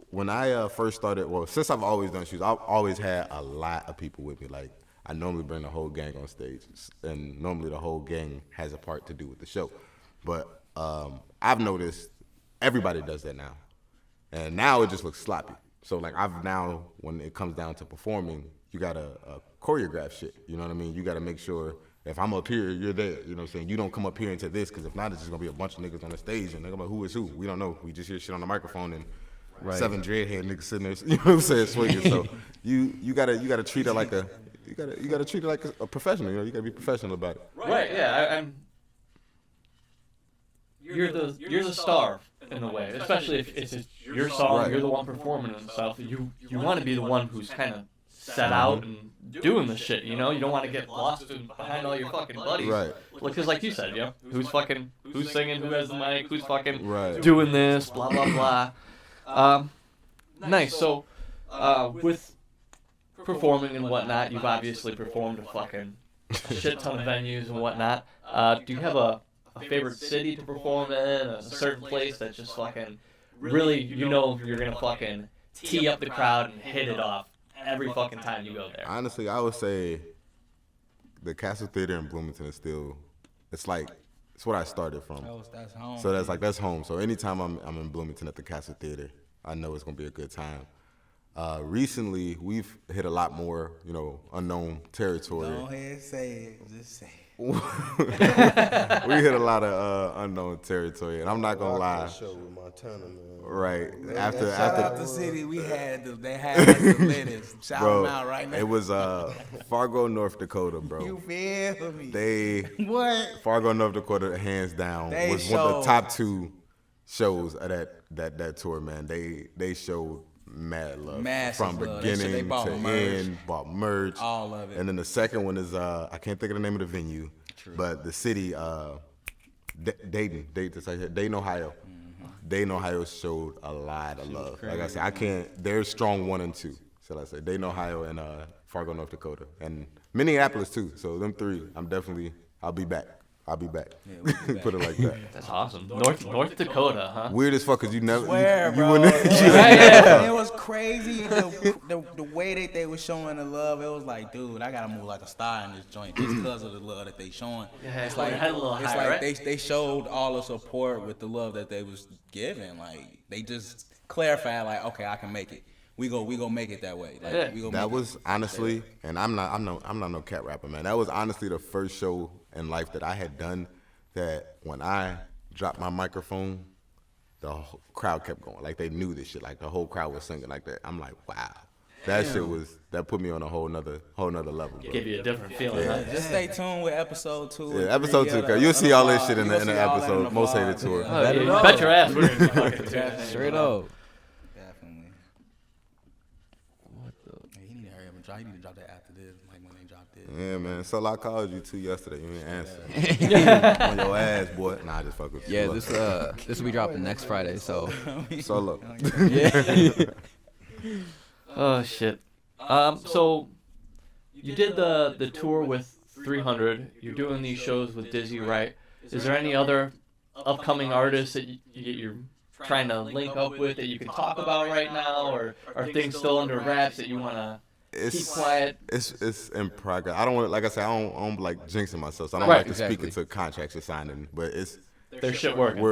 when I first started, well, since I've always done shoes, I've always had a lot of people with me. Like, I normally bring the whole gang on stage, and normally the whole gang has a part to do with the show. But I've noticed everybody does that now. And now it just looks sloppy. So, like, when it comes down to performing, you got to choreograph shit. You know what I mean? You got to make sure if I'm up here, you're there. You know what I'm saying? You don't come up here into this, because if not, it's just going to be a bunch of niggas on the stage, and they're going to be like, who is who? We don't know. We just hear shit on the microphone, and 7 dreadhead niggas sitting there, you know what I'm saying, swinging. So you gotta treat it like you gotta treat it like a professional. You gotta be professional about it. Right. Yeah. You're the star in a way, especially if it's your song. Right. You're the one performing and stuff. You want to be the one who's kind of set out and doing the shit. You don't want to get lost behind all your fucking buddies. Right. Because like you said, who's singing, who has the mic, who's fucking Right. doing this, blah blah blah. Nice. So, with performing and whatnot, you've obviously performed a fucking shit ton of venues and whatnot. Do you have a favorite city to perform in, a certain place that just fucking really, you're gonna fucking tee up the crowd and hit it off every fucking time you go there? Honestly, I would say the Castle Theater in Bloomington is still, it's what I started from. That's home. So that's home. So anytime I'm in Bloomington at the Castle Theater, I know it's gonna be a good time. Recently, we've hit a lot more, unknown territory. Go ahead, say it. Just say it. We hit a lot of unknown territory, and I'm not gonna lie. Show with Montana, man. Right Shout after out the city. We had they had the latest. Shout bro, them out right now. it was Fargo, North Dakota, bro. You feel me? They What? Fargo, North Dakota, hands down, They was one of the showed- top 2 shows of that tour, man. They showed mad love Massive from love. They beginning bought to merch. end, bought merch, All of it. And then the second one is I can't think of the name of the venue, but the city Dayton, Ohio. Dayton, Ohio showed a lot of love. Like I said, they're strong 1 and 2. Shall I say Dayton, Ohio, and Fargo, North Dakota, and Minneapolis too. So them 3, I'll be back. Yeah, we'll be back. Put it like that. That's awesome. North Dakota, huh? Weird as fuck, cause you never, Swear, you bro. wouldn't. Yeah. It was crazy. The way that they were showing the love, it was like, dude, I gotta move like a star in this joint just because of the love that they showing. Yeah, it's well, like it had a little it's high, like right? they showed all the support with the love that they was giving. Like they just clarified, like, okay, I can make it. We go make it that way. Like, Yeah. we go That make was it. honestly, and I'm not no cat rapper, man. That was honestly the first show in life that I had done that when I dropped my microphone, the whole crowd kept going. Like they knew this shit. Like the whole crowd was singing like that. I'm like, wow. That shit that put me on a whole nother level, bro. Give you a different feeling. Huh? Just stay tuned with episode 2. Yeah, episode 2, cause you'll see all this shit in the episode. Most hated tour. Oh, yeah, you bet your ass we're gonna be fucking doing Straight up. Definitely. What the? Hey, he need to hurry up and drop. He need to drop that after this, like when they dropped it. Yeah, man. So I called you too yesterday. You didn't answer. On your ass, boy. Nah, I just fuck with you. Yeah, Look. this will be dropping next Friday. So Solo. Oh shit. So you did the tour with 300. You're doing these shows with Dizzy, right? Is there any other upcoming artists that you're trying to link up with that you can talk about right now, or are things still under wraps that you wanna keep quiet? It's in progress. I don't want, like I said, I don't like jinxing myself. So I don't Right, like to speak exactly. into contracts you're signing, but it's There's shit working.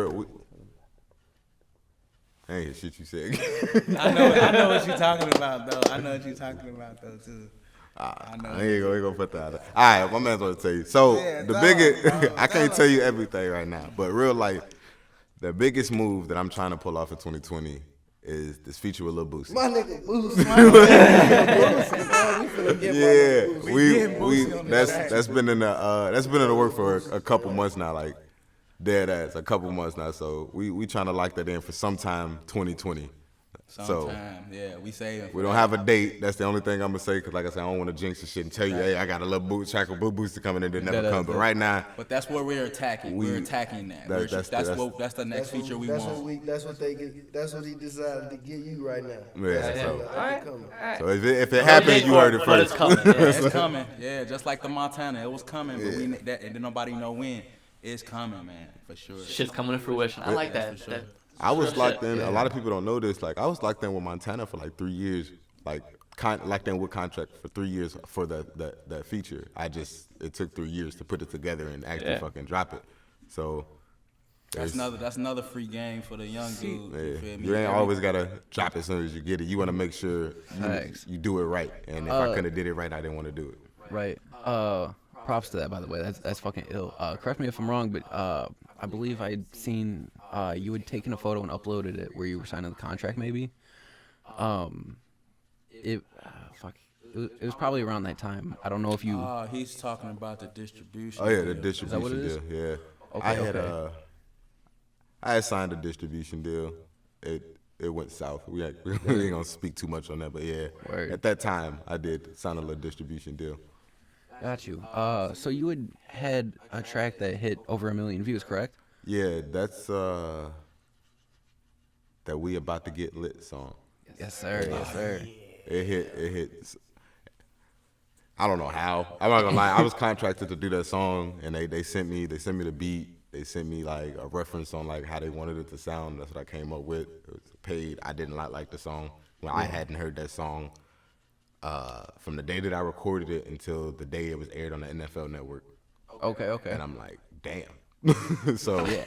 I ain't hear shit you said. I know what you're talking about though. Too. I ain't gonna put that out there. All right, my man's gonna tell you. So the biggest, I can't tell you everything right now, but real life, the biggest move that I'm trying to pull off in 2020 is this feature with Lil Boosie. My nigga Boosie. That's been in the work for a couple months now, like dead ass, a couple months now. So we trying to lock that in for sometime 2020. Sometime, yeah, we saving. We don't have a date. That's the only thing I'm gonna say, cause like I said, I don't want to jinx the shit and tell you, hey, I got a little track with Lil Boosie coming in that never come. But right now, But that's what we're attacking. We're attacking that. That's the next feature we want. That's what they get. That's what he decided to get you right now. yeah. Alright. So if it happens, you heard it But it's first. coming. Yeah, it's coming. Yeah, just like the Montana, it was coming, but and then nobody know when. It's coming, man, for sure. Shit's coming to fruition. I like that. for sure. I was Shit. locked in. A lot of people don't know this. Like I was locked in with Montana for like 3 years. Like locked in with contract for 3 years for that feature. It took 3 years to put it together and actually fucking drop it. So That's another free game for the young dude. You feel me? you ain't always gotta drop it as soon as you get it. You want to make sure Facts. you do it right. And if I couldn't have did it right, I didn't want to do it. right. Props to that, by the way. That's fucking ill. Correct me if I'm wrong, but I believe I'd seen you had taken a photo and uploaded it where you were signing the contract, maybe. It was probably around that time. I don't know if you. He's talking about the distribution. Oh yeah, the deal. distribution what it is? deal. Yeah, Okay, I had signed a distribution deal. It went south. We ain't gonna speak too much on that, but yeah, Word. at that time I did sign a little distribution deal. Got you. So you had a track that hit over 1 million views, correct? Yeah, that's that We About to Get Lit song. Yes, sir. Yes, sir. It hit. I don't know how. I'm not gonna lie. I was contracted to do that song, and they sent me the beat. They sent me like a reference on like how they wanted it to sound. That's what I came up with. It was paid. I didn't like the song. Well, I hadn't heard that song from the day that I recorded it until the day it was aired on the NFL Network. Okay. And I'm like, damn. So yeah.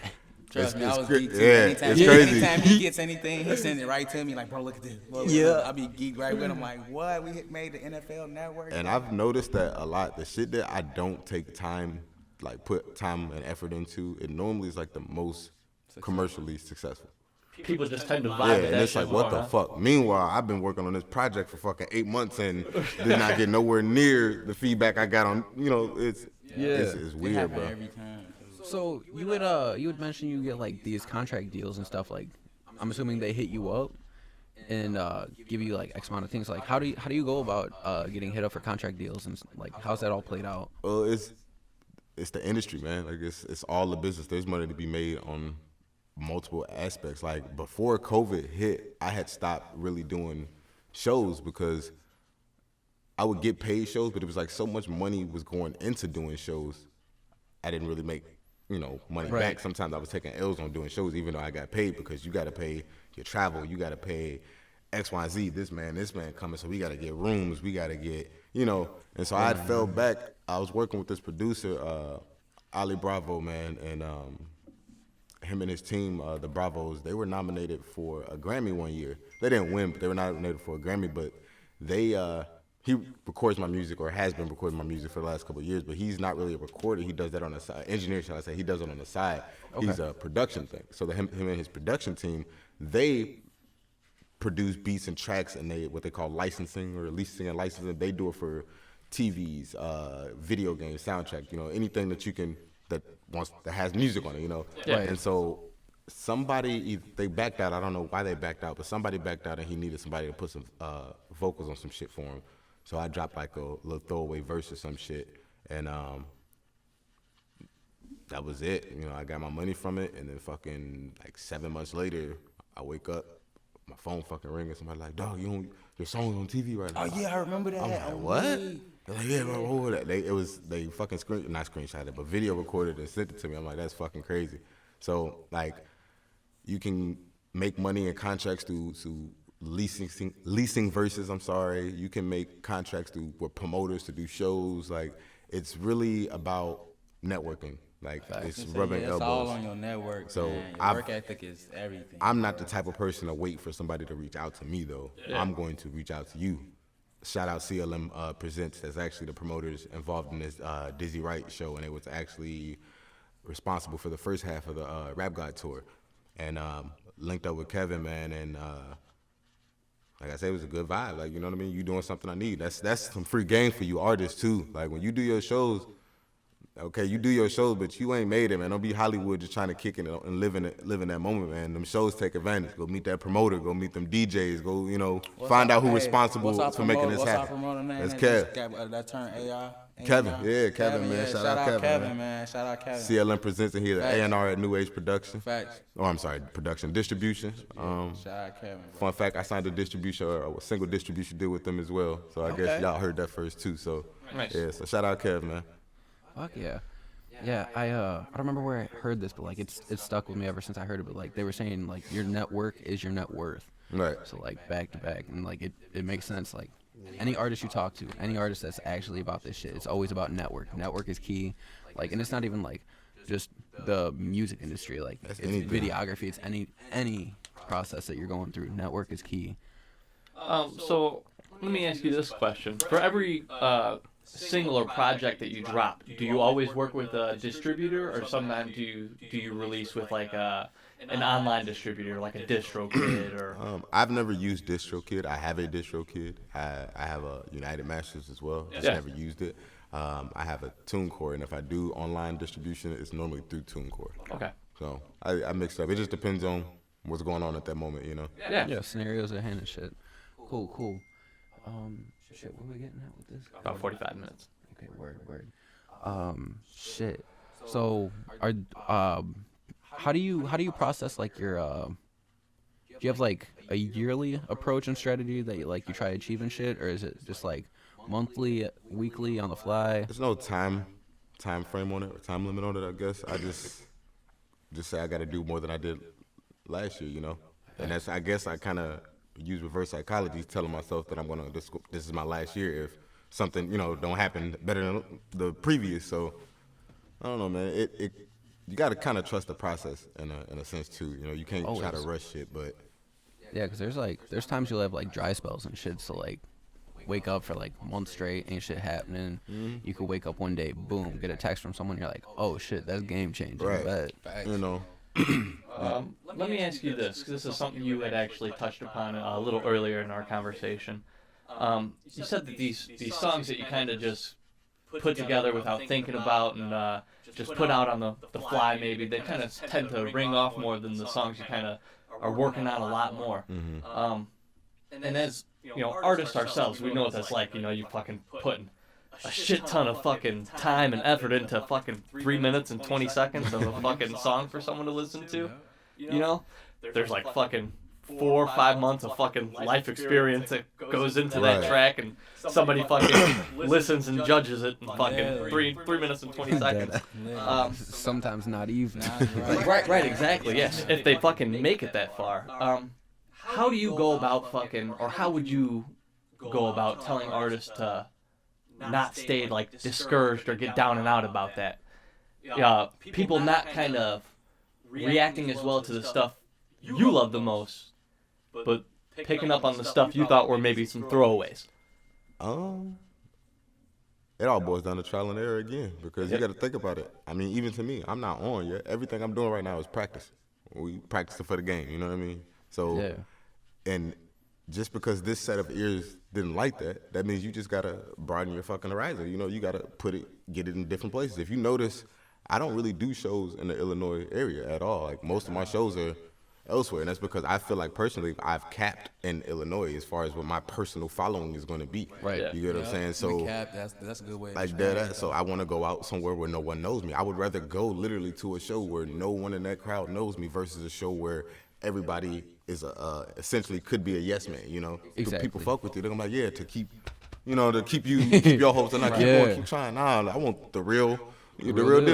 Trust me, I was cra- geeked too. yeah, it's crazy. Anytime he gets anything, he sends it right to me. Like, bro, look at this. I be geeked right with him. Like, what? We made the NFL Network. And I've noticed that a lot. The shit that I don't take time, like put time and effort into, it normally is like the most commercially successful. People just tend to vibe Yeah, with and that it's shit like, what more, the huh? fuck? Meanwhile, I've been working on this project for fucking 8 months and did not get nowhere near the feedback I got on. It's It weird, happen bro. every time. So you would mention you get like these contract deals and stuff. Like, I'm assuming they hit you up and give you like X amount of things. Like, how do you go about getting hit up for contract deals and like how's that all played out? Well, it's the industry, man. Like it's all the business. There's money to be made on multiple aspects. Like before COVID hit, I had stopped really doing shows because I would get paid shows, but it was like so much money was going into doing shows. I didn't really make money back. Sometimes I was taking L's on doing shows, even though I got paid, because you got to pay your travel, you got to pay X, Y, Z. This man coming, so we got to get rooms, we got to get, And so I had fell back. I was working with this producer, Ali Bravo, man, and him and his team, the Bravos. They were nominated for a Grammy one year. They didn't win, but they were nominated for a Grammy. But they he records my music or has been recording my music for the last couple of years, but he's not really a recorder. He does that on the side. Engineer, shall I say? He does it on the side. He's a production thing. So him and his production team, they produce beats and tracks, and they what they call licensing or leasing and licensing. They do it for TVs, video games, soundtrack. You know, anything that you can that has music on it. You know, and so. Somebody, they backed out. I don't know why they backed out, but somebody backed out and he needed somebody to put some vocals on some shit for him. So I dropped like a little throwaway verse or some shit, and that was it. You know, I got my money from it, and then fucking like 7 months later, I wake up, my phone fucking ringing. Somebody like, dog, your song's on TV right now. Oh yeah, I remember that. I'm like, what? They're like, yeah, bro, what was that? They fucking not screenshot it, but video recorded and sent it to me. I'm like, that's fucking crazy. So like. You can make money in contracts through leasing verses. I'm sorry. You can make contracts with promoters to do shows. Like it's really about networking. Like it's rubbing elbows. It's all on your network. So man. Your work ethic is everything. I'm not the type of person to wait for somebody to reach out to me though. Yeah. I'm going to reach out to you. Shout out CLM Presents. That's actually the promoters involved in this Dizzy Wright show, and it was actually responsible for the first half of the Rap God tour. And linked up with Kevin, man, and like I said, it was a good vibe. Like, you know what I mean? You doing something I need. That's some free game for you artists too. Like when you do your shows, okay, you do your shows, but you ain't made it, man. Don't be Hollywood just trying to kick it and live in that moment, man. Them shows take advantage. Go meet that promoter. Go meet them DJs. Go, you know, find out who's responsible for making this happen. That's Kev. That turned AI. Kevin, yeah, Kevin, man. Shout out Kevin, man. Shout out Kevin. CLM Presents, and he's an A&R at New Age Production. Facts. Oh, I'm sorry, production distribution. Shout out Kevin. Bro. Fun fact, I signed a single distribution deal with them as well. So I guess y'all heard that first too. So nice. Yeah, so shout out Kev, man. Fuck yeah. Yeah, I don't remember where I heard this, but like it's stuck with me ever since I heard it. But like they were saying, like your network is your net worth. Right. So like back to back, and like it makes sense. Like any artist you talk to, any artist that's actually about this shit, it's always about network. Network is key. Like, and it's not even like just the music industry. Like it's videography. It's any process that you're going through. Network is key. So let me ask you this question: for every single or project that you drop, do you always work with a distributor, or sometimes do you release with like an online distributor, like a DistroKid or? I've never used DistroKid. I have a DistroKid. I have a United Masters as well. Just never used it. I have a TuneCore, and if I do online distribution, it's normally through TuneCore. Okay. So I mix up. It just depends on what's going on at that moment, you know. Yeah. Scenarios at hand and shit. Cool. Shit, what are we getting at with this? About 45 minutes. Okay, word. Shit. So, how do you process like your do you have like a yearly approach and strategy that you try to achieve and shit, or is it just like monthly, weekly, on the fly? There's no time frame on it, or time limit on it, I guess. I just say I got to do more than I did last year, you know. And that's, I guess I kind of use reverse psychology, telling myself that I'm gonna this is my last year if something, you know, don't happen better than the previous. So I don't know, man. You got to kind of trust the process in a sense too. You know, you can't try to rush shit, but yeah, because there's times you'll have like dry spells and shit. So like wake up for like months straight, ain't shit happening. You could wake up one day, boom, get a text from someone. You're like, oh shit, that's game changing. Right. You know. Let me ask you this, because this is something you had actually touched upon a little earlier in our conversation. You said that these songs that you kind of just put together without thinking about and just put out on the fly, maybe they kind of tend to ring off more than the songs you kind of are working on a lot more. And as you know, artists ourselves, we know what that's like. You know, you fucking putting a shit ton of fucking time and effort into fucking 3 minutes and 20 seconds of a fucking song for someone to listen to. You know, there's like fucking 4 or 5 months of fucking life experience that goes into that track, and somebody fucking listens and judges it in fucking 3 minutes and 20 seconds. Sometimes not even. Right, exactly. Yes, if they fucking make it that far. How do you go about fucking, or how would you go about telling artists to not stay like discouraged or get down and out about that? People not kind of reacting as well to the stuff you love the most, but picking up on the stuff you thought were maybe some throwaways. It all boils down to trial and error again, because you got to think about it. I mean, even to me, I'm not on yet. Everything I'm doing right now is practice. We practicing for the game, you know what I mean? So, and just because this set of ears didn't like that, that means you just got to broaden your fucking horizon. You know, you got to get it in different places. If you notice, I don't really do shows in the Illinois area at all. Like, most of my shows are elsewhere, and that's because I feel like personally I've capped in Illinois as far as what my personal following is going to be. Right. You get what I'm saying? So that's a good way. like that. So I want to go out somewhere where no one knows me. I would rather go literally to a show where no one in that crowd knows me versus a show where everybody is essentially could be a yes man. You know, Exactly. People fuck with you. They're gonna be like, yeah, to keep your hopes and not keep going, keep trying. Nah, I want the real deal.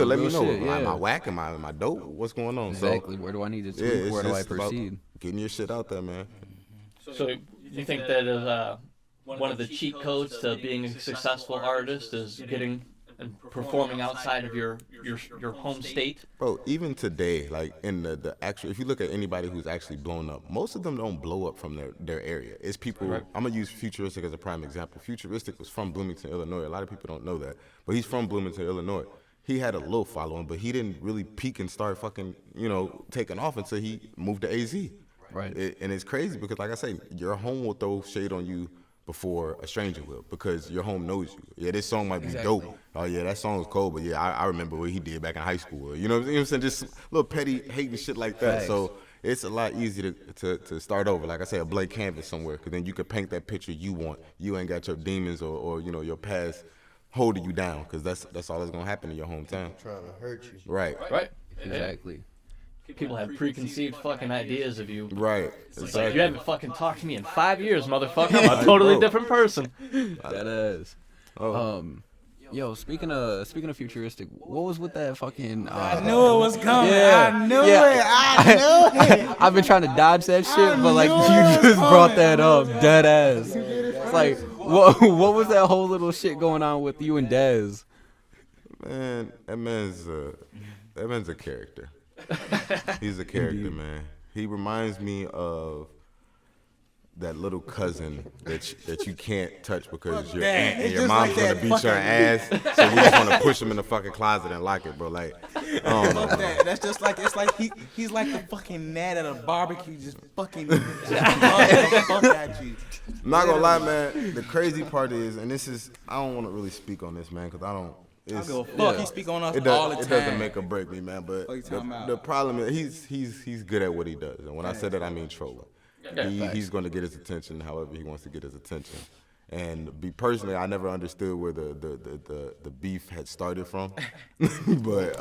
Let me know. Shit, Am I whack? Am I dope? What's going on? Exactly. So, Where do I need to tweak? it's Where do I just about proceed? getting your shit out there, man. So you think that is one of the cheat codes to being a successful artist is getting and performing outside of your home state? Bro, even today, like in the actual, if you look at anybody who's actually blown up, most of them don't blow up from their area. It's people, I'm going to use Futuristic as a prime example. Futuristic was from Bloomington, Illinois. A lot of people don't know that, but he's from Bloomington, Illinois. He had a little following, but he didn't really peak and start fucking, taking off until he moved to AZ. Right. And it's crazy because, like I say, your home will throw shade on you before a stranger will, because your home knows you. Yeah, this song might be dope. Oh yeah, that song was cold, but yeah, I remember what he did back in high school. You know what I'm saying? Just little petty hating shit like that. Facts. So it's a lot easier to start over. Like I say, a blank canvas somewhere, because then you could paint that picture you want. You ain't got your demons or your past holding you down, because that's all that's gonna happen in your hometown. Trying to hurt you. Right. Right. Exactly. People have preconceived fucking ideas of you. Right. It's like, Exactly. you haven't fucking talked to me in 5 years, motherfucker. I'm a totally different person. That is. Yo, speaking of Futuristic, what was with that fucking? I knew it was coming. Yeah. I knew it. I've been trying to dodge that shit, but like you just brought that up, dead ass. It's like, what was that whole little shit going on with you and Dez? Man, that man's a character. He's a character, man. He reminds me of that little cousin that you can't touch because your aunt and your mom's gonna beat your ass, so you just want to push him in the fucking closet and lock it, bro. Like, I don't know. Fuck that. That's just like, it's like he's like the fucking gnat at a barbecue, just fucking fuck at you. I'm not gonna lie, man. The crazy part is, and this is, I don't want to really speak on this, man, because I don't. It's, Go fuck. He speak on us It, all the does, time. it doesn't make or break me, man. But What you talking about? the problem is he's good at what he does, and when I say that, I mean trolling. He's going to get his attention however he wants to get his attention. And personally, I never understood where the beef had started from, but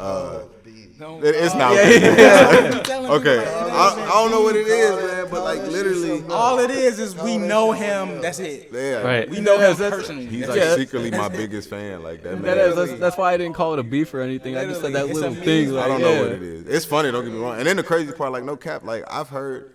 it's not. Okay, I don't know what it is, man. But like literally, All it is we know him. That's it. yeah, Right. We know him personally. He's like secretly my biggest fan. Like that man. That's why I didn't call it a beef or anything. I just said that Literally, little it's a thing. meme. Like, I don't know what it is. It's funny, don't get me wrong. And then the crazy part, like no cap, like I've heard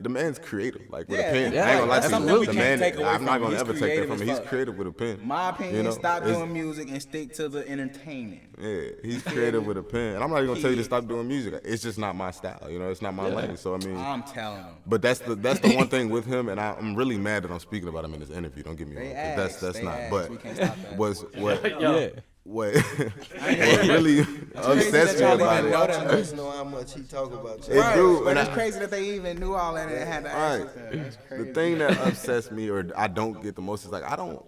the man's creative, like with a pen. yeah, I ain't gonna lie that's to you. something we The can't man, take away I'm not from him. gonna He's ever take that creative from him. as He's fuck. creative with a pen. My opinion, You know, stop it's- doing music and stick to the entertainment. Yeah, he's creative with a pen. And I'm not even gonna tell you to stop doing music. It's just not my style. You know, it's not my lane. So I mean, I'm telling him. but that's the one thing with him, and I'm really mad that I'm speaking about him in this interview. Don't get me wrong, 'cause that's They not. asked. But We can't stop that. what really obsessed me y'all about even it. know that Just know how much he talk about you. It do, But and it's I- crazy that they even knew all that and had to ask Right. us that. That's crazy. The thing that upsets me, or I don't get the most, is like I don't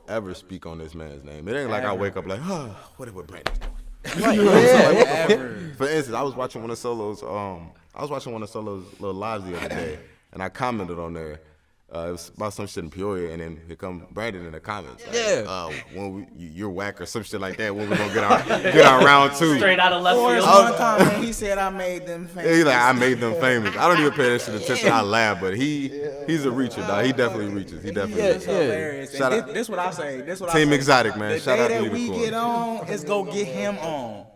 ever speak on this man's name. It ain't like I wake up like, what did Brandon doing? You know what I'm saying? Like, what the fuck? For instance, I was watching one of Solo's little lives the other day, and I commented on there. It was about some shit in Peoria, and then here come Brandon in the comments. Like, when you're whack or some shit like that. When we gonna get our round two? Straight out of left Or field. one time man, he said I made them famous. He's like, I made them famous. I don't even pay that shit attention. I laugh, but he's a reacher, dog. He definitely reaches. He definitely It's reaches. hilarious. Shout And out- this what I say. This what Team I say. Exotic, man. The Shout day out to that we Unicorn. get on is go get him on.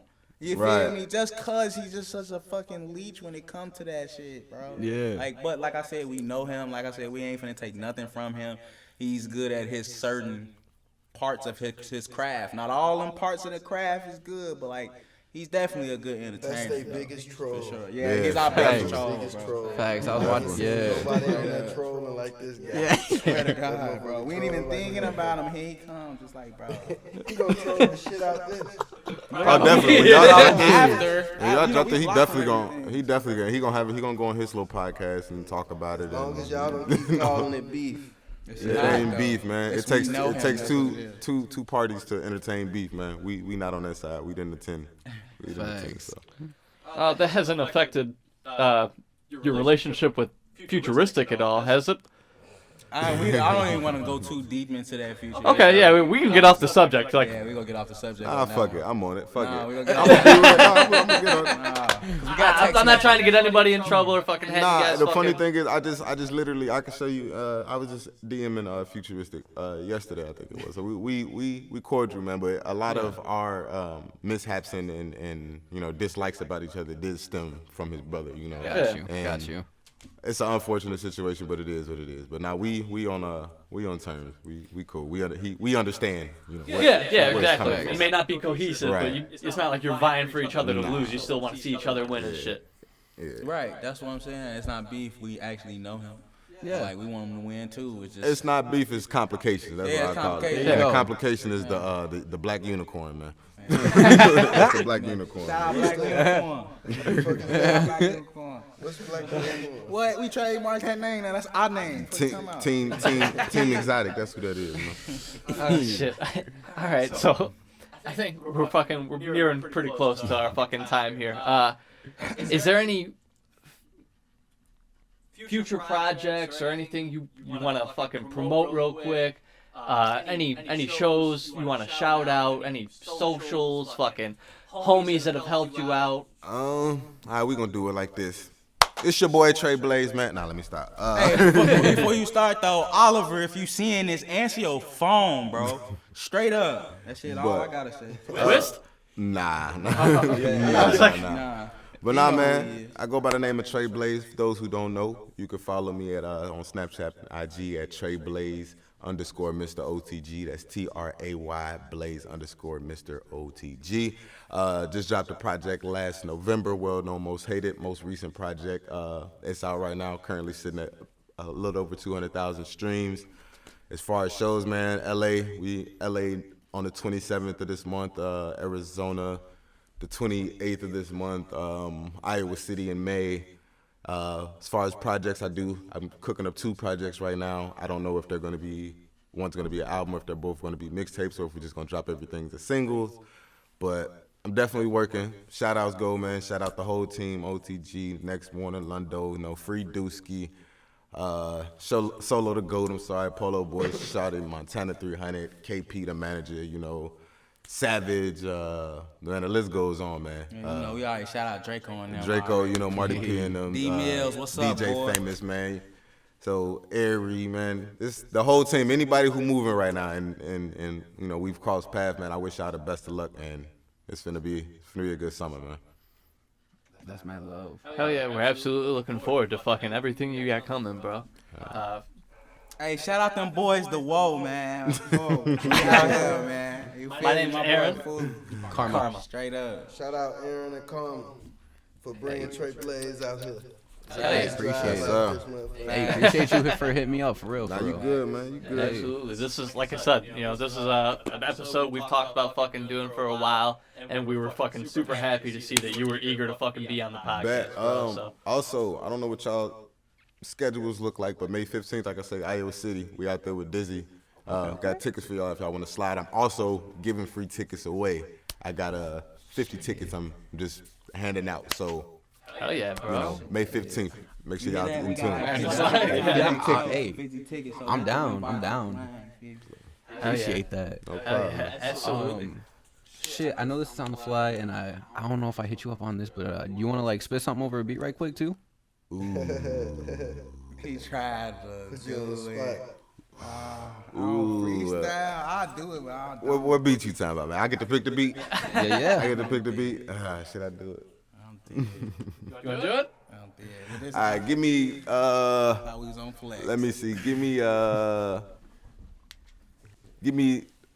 You feel Right. me? Just cause he's just such a fucking leech when it comes to that shit, bro. Yeah. But like I said, we know him. Like I said, we ain't finna take nothing from him. He's good at his certain parts of his craft. Not all them parts of the craft is good, but like He's definitely a good That's entertainer. their though, biggest troll. For sure. Yeah, Yeah, he's our facts. biggest troll, Biggest bro. troll. Facts. I was watching. Yeah. Nobody on that trolling like this guy. Yeah. Swear to God, bro. We ain't even thinking about him. Here he comes, just like, bro. He gonna troll the shit out this. Oh, definitely. When y'all drop this, After, when y'all drop this, he block definitely him gonna, and he definitely gonna, he gonna go on his little podcast and talk about it. As long and, as y'all don't keep calling it beef. everything. it ain't beef, man. It Yes, we takes know him, two that's what it is. two parties to entertain beef, man. We not on that side. We didn't attend. We didn't attend. Facts. So. That hasn't affected your relationship with Futuristic at all, has it? I don't even want to go too deep into that future. Okay, yeah, we can get off the subject. Like, Yeah, we gonna get off the subject. Ah, on that fuck one. it. I'm on it. Fuck Nah, it. we gonna get I'm off gonna get on it. I'm not trying to get anybody in trouble or fucking have you Nah, guys the funny fucking- thing is, I just literally, I can show you. I was just DMing Futuristic yesterday, I think it was. So we cordial, man. But a lot of our mishaps and you know dislikes about each other did stem from his brother. You know, Got you. And Got you. It's an unfortunate situation, but it is what it is. But now we on terms. We cool. We understand. You know, Yeah, where it's exactly. coming from. It may not be cohesive, but Right. it's not like you're vying for each other to lose. You still want to see each other win and shit. Yeah. Right, that's what I'm saying. It's not beef. We actually know him. Yeah. Like we want him to win too. It's just It's not beef, it's complications. That's Yeah, what I call it. complications. And the Yeah. complication is the black unicorn, man. That's the black unicorn. Shout out man. Black Unicorn. Black Unicorn. What's black people? What? We trademarked that name now. That's our name. What you Team, talking about? team Exotic. That's who that is, man. Oh shit. All right, so I think we're nearing pretty close to our fucking time here. Is there any future projects or anything you want to fucking promote real quick? Any shows you want to shout out? Any socials? Fucking homies that have helped you out? All right, we gonna do it like this. It's your boy Trey Blaze, man. Nah, let me stop. Hey, before you start though, Oliver, if you seeing this, answer your phone, bro. Straight up. That shit all I But- gotta say. Twist? Nah. Nah. But nah, know who he man, is. I go by the name of Trey Blaze. For those who don't know, you can follow me at on Snapchat and IG at Trey Blaze _ Mr. OTG. That's TRAY Blaze _ Mr. OTG. Just dropped a project last November, World Known Most Hated, most recent project. It's out right now, currently sitting at a little over 200,000 streams. As far as shows, man, LA on the 27th of this month, Arizona the 28th of this month, Iowa City in May. As far as projects, I'm cooking up 2 projects right now. I don't know if one's gonna be an album, or if they're both gonna be mixtapes, or if we're just gonna drop everything as singles. But I'm definitely working. Shout outs go, man. Shout out the whole team, OTG, Next Warner, Lundo, Free Dusky, Solo the Goat, I'm sorry, Polo Boy, Shotty, Montana 300, KP the manager, Savage, man, the list goes on, man. We already shout out Draco on there. Draco, Marty P and them. D Mills, what's up, DJ boy? Famous, man. So Airy, man. The whole team, anybody who moving right now, and we've crossed paths, man. I wish y'all the best of luck, and it's gonna be a good summer, man. That's my love. Hell yeah, we're absolutely looking forward to fucking everything you got coming, bro. Hey, shout out them boys, the Whoa, man. Whoa. Out here, man. You feel My me? name's boy, Aaron. fool. Karma. Straight up. Shout out Aaron and Karma for bringing Trey Blaze out here. Hey, appreciate it. sir. Hey, appreciate you for hitting me up for real. Now For you real. good, man. You good. Absolutely. This is, like I said, this is an episode we've talked about fucking doing for a while, and we were fucking super happy to see that you were eager to fucking be on the podcast. Bet. bro, so. Also, I don't know what y'all schedules look like, but May 15th, like I said, Iowa City, we out there with Dizzy. Got tickets for y'all if y'all want to slide. I'm also giving free tickets away. I got 50 tickets I'm just handing out. So, Hell yeah, bro. May 15th. Make sure y'all in tune. Hey, 50 tickets, so I'm down. $25. I'm down. Appreciate that. No Hell problem. yeah, absolutely. Shit, I know this is on the fly, and I don't know if I hit you up on this, but you want to spit something over a beat right quick too? He tried to Put you on the do spot. it. Freestyle, I'll do it, but I don't. What beat you talking about, man? I get to pick the beat. Yeah. I get to pick the beat. Should I do it? You want to do it? I'm dead. But this All right, give me. how we was on flex. Let me see. Give me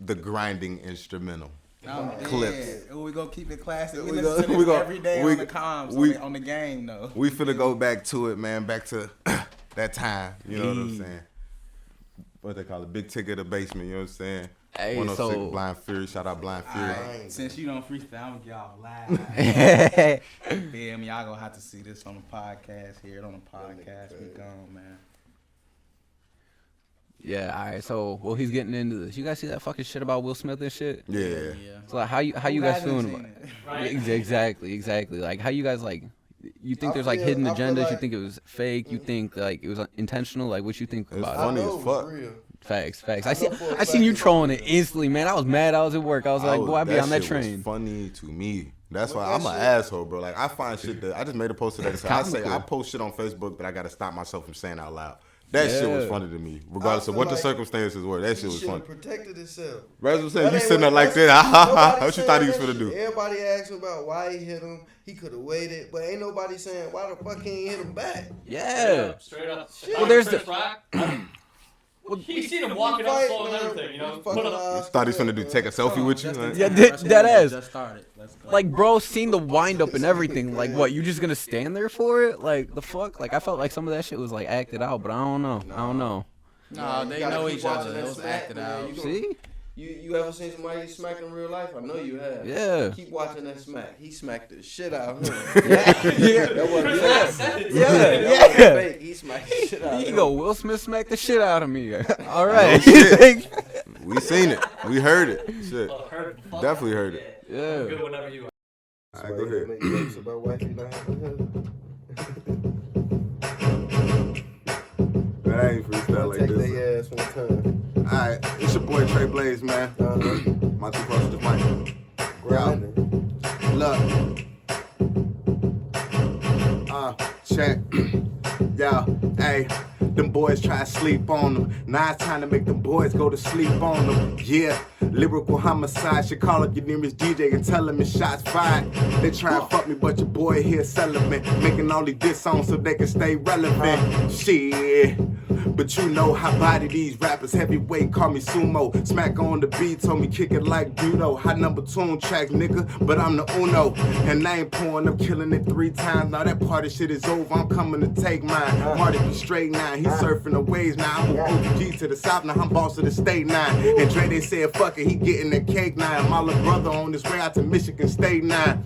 the grinding instrumental. clips. Yeah. We gonna keep it classic. We We listen to go- this we go- every day we- on the comms, we- on the game though. We finna go back to it, man. Back to that time. You know what I'm saying? What they call it? Big ticket of the basement. You know what I'm saying? Hey, 106 so- Blind Fury. Shout out Blind Fury. Alright, since you don't freestyle, I'm gonna get y'all live. Feel me? Y'all gonna have to see this on the podcast. Hear it on the podcast. We gone, man. Yeah, all right. So, well, he's getting into this. You guys see that fucking shit about Will Smith and shit? Yeah. So, like, how you guys hasn't feeling seen about it? it? Exactly. Like, how you guys like? You think I there's like feel- hidden I feel agendas? You like- think it was fake? You think like it was intentional? Like, what you think It's about I funny it? know as it was fuck. real. Facts. I I know see. for a I fact seen you it's trolling real. it instantly, man. I was mad. I was at work. I was like, boy, I be on that shit was train. funny to me. That's why Well, I'm that an shit- asshole, bro. Like I find shit that I just made a post today. So I say Comical. I post shit on Facebook, but I gotta stop myself from saying out loud. That shit was Yeah. funny to me, regardless of feel what the like circumstances were. That shit He was should funny. have protected himself. Razor was saying That you ain't sitting there what- like that's- that. nobody What you thought he was saying gonna that do? shit. Everybody asked him about why he hit him. He could have waited, but ain't nobody saying why the fuck he ain't hit him back. Yeah. Straight up. Well, there's Chris the- Rock. He seen him walking up, Fight, slow and man. everything. You know, He put fucking up. lies. Thought he was finna do take a selfie with you. Like, Yeah, dead ass. Just started. Let's go. Like, bro, seen the wind up and everything. Like, what? You just gonna stand there for it? Like, the fuck? Like, I felt like some of that shit was like acted out, but I don't know. No, You they gotta know keep each watching other. that It was smack, acted man. out. You gonna- See? You ever seen somebody get smacked in real life? I know you have. Yeah. Keep watching that smack. He smacked the shit out of him. Yeah. That wasn't Yeah. fake. Yeah. That wasn't Yeah. fake. He smacked the shit out of He him. go, Will Smith smacked the shit out of me. All right. shit. We seen it. We heard it. Shit. Definitely heard it. Yeah. Good whenever you. All right, go ahead. Make jokes about why he not having a husband. I ain't freestyle like Take this. their ass one time. Alright, it's your boy Trey Blaze, man. My two close to the mic. Grinding. Look. Check. Yo, hey. Them boys try to sleep on them. Now it's time to make them boys go to sleep on them. Yeah, lyrical homicide. Should call up your nearest DJ and tell them it's shots fired. They try and fuck me, but your boy here celibate. Making all these diss songs so they can stay relevant. Shit. But you know how body these rappers heavyweight, call me sumo. Smack on the beat, told me kick it like judo. High number tune track, nigga, but I'm the uno. And I ain't pouring up, killing it 3 times. Now that party shit is over, I'm coming to take mine. Marty be straight now, he's surfing the waves now. I'm a OG to the south, now I'm boss of the state now. And Dre, they said fuck it, he getting the cake now. My little brother on his way out to Michigan State now.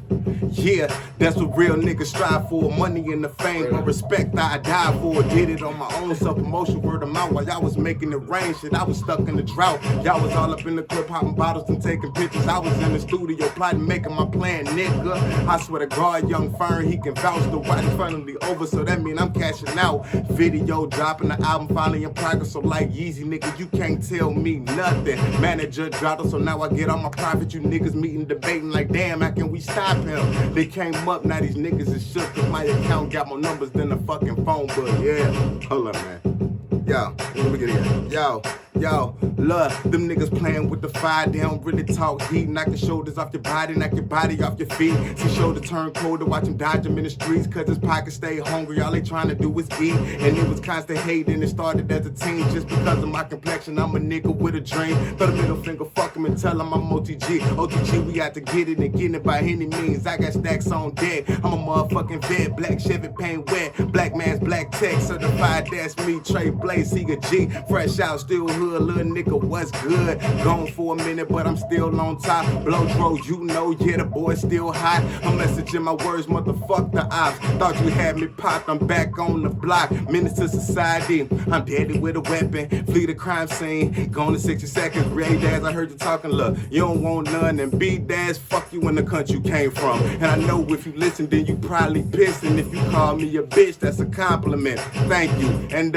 Yeah, that's what real niggas strive for. Money and the fame, but respect I die for. Did it on my own self-promotion, word of mouth. While y'all was making it rain, shit, I was stuck in the drought. Y'all was all up in the club popping bottles and taking pictures. I was in the studio plotting, making my plan, nigga. I swear to God, young Fern, he can vouch. The watch finally over, so that mean I'm cashing out. Video dropping, the album finally in progress. So like Yeezy, nigga, you can't tell me nothing. Manager dropped it, so now I get all my profit. You niggas meeting, debating like, damn, how can we stop him? They came up, now these niggas is shook. Cause my account got more numbers than the fucking phone book. Yeah, hold up, man. Yo, let me get it here. Yo, look, them niggas playing with the fire. They don't really talk heat. Knock your shoulders off your body, knock your body off your feet. See shoulder turn colder, watch him dodge him in the streets. Cause his pockets stay hungry, all they trying to do is eat. And it was constant hate, and it started as a teen. Just because of my complexion, I'm a nigga with a dream. Throw the middle finger, fuck him and tell him I'm OTG. OTG, we out to get it and getting it by any means. I got stacks on deck, I'm a motherfucking vet. Black Chevy paint wet, black man's black tech. Certified, that's me, Trey Blaze, he a G. Fresh out, still hood, little nigga, what's good? Gone for a minute, but I'm still on top. Blow throw, you know, yeah, the boy still hot. I'm messaging my words, motherfuck the ops. Thought you had me popped, I'm back on the block. Menace to society, I'm deadly with a weapon. Flee the crime scene, gone in 60 seconds. Ray Daz, I heard you talking, look, you don't want none. And B-Daz, fuck you in the country you came from. And I know if you listen, then you probably pissed. And if you call me a bitch, that's a compliment. Thank you. And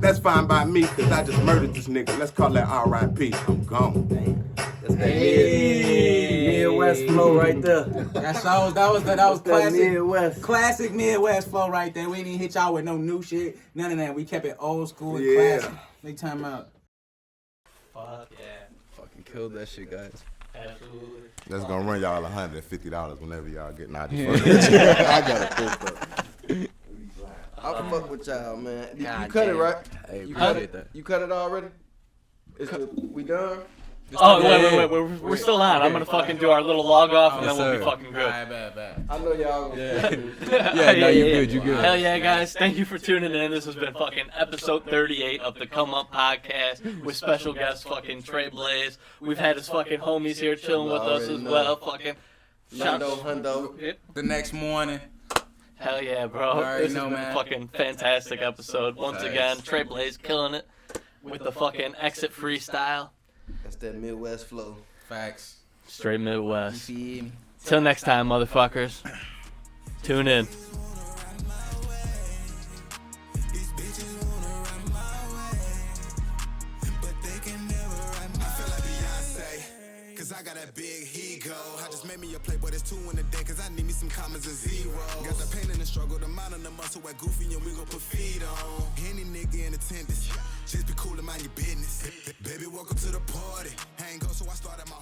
that's fine by me, cause I just murdered this nigga. Let's call that R.I.P. I'm gone. That's that Midwest flow right there. That was That classic. Midwest. Classic Midwest flow right there. We didn't hit y'all with no new shit. None of that. We kept it old school and Yeah. classic. Big time out. Fuck yeah. Fucking killed that shit, guys. Absolutely. That's gonna run y'all $150 whenever y'all get naughty. I got a pistol. I fuck with y'all, man. You God cut it, damn. right? Hey, You cut appreciate it. that. You cut it already? We done? Oh, wait. We're still on. I'm going to fucking do our little log off, and Yes, then we'll be sir. fucking good. Alright, bad. I know y'all gonna Yeah, no, you good. Hell yeah, guys. Thank you for tuning in. This has been fucking episode 38 of the Come Up Podcast with special guest fucking Trey Blaze. We've had his fucking homies here chilling with us as well. Fucking Hundo. Yep. The next morning. Hell yeah, bro. already This has know, been man. a fucking fantastic episode. Once Thanks. again, Trey Blaze killing it with the fucking exit freestyle. That's that Midwest flow. Facts. Straight You Midwest. feel me? Till next time, motherfuckers. Tune in. Cause I got that big ego. I just made me a play, but it's 2 in a day. Cause I need me some commas and zeros. Got the pain and the struggle, the mind and the muscle at Goofy, and we gon' put feet on. Any nigga in attendance, just be cool and mind your business. Baby, welcome to the party. I ain't go, so I started my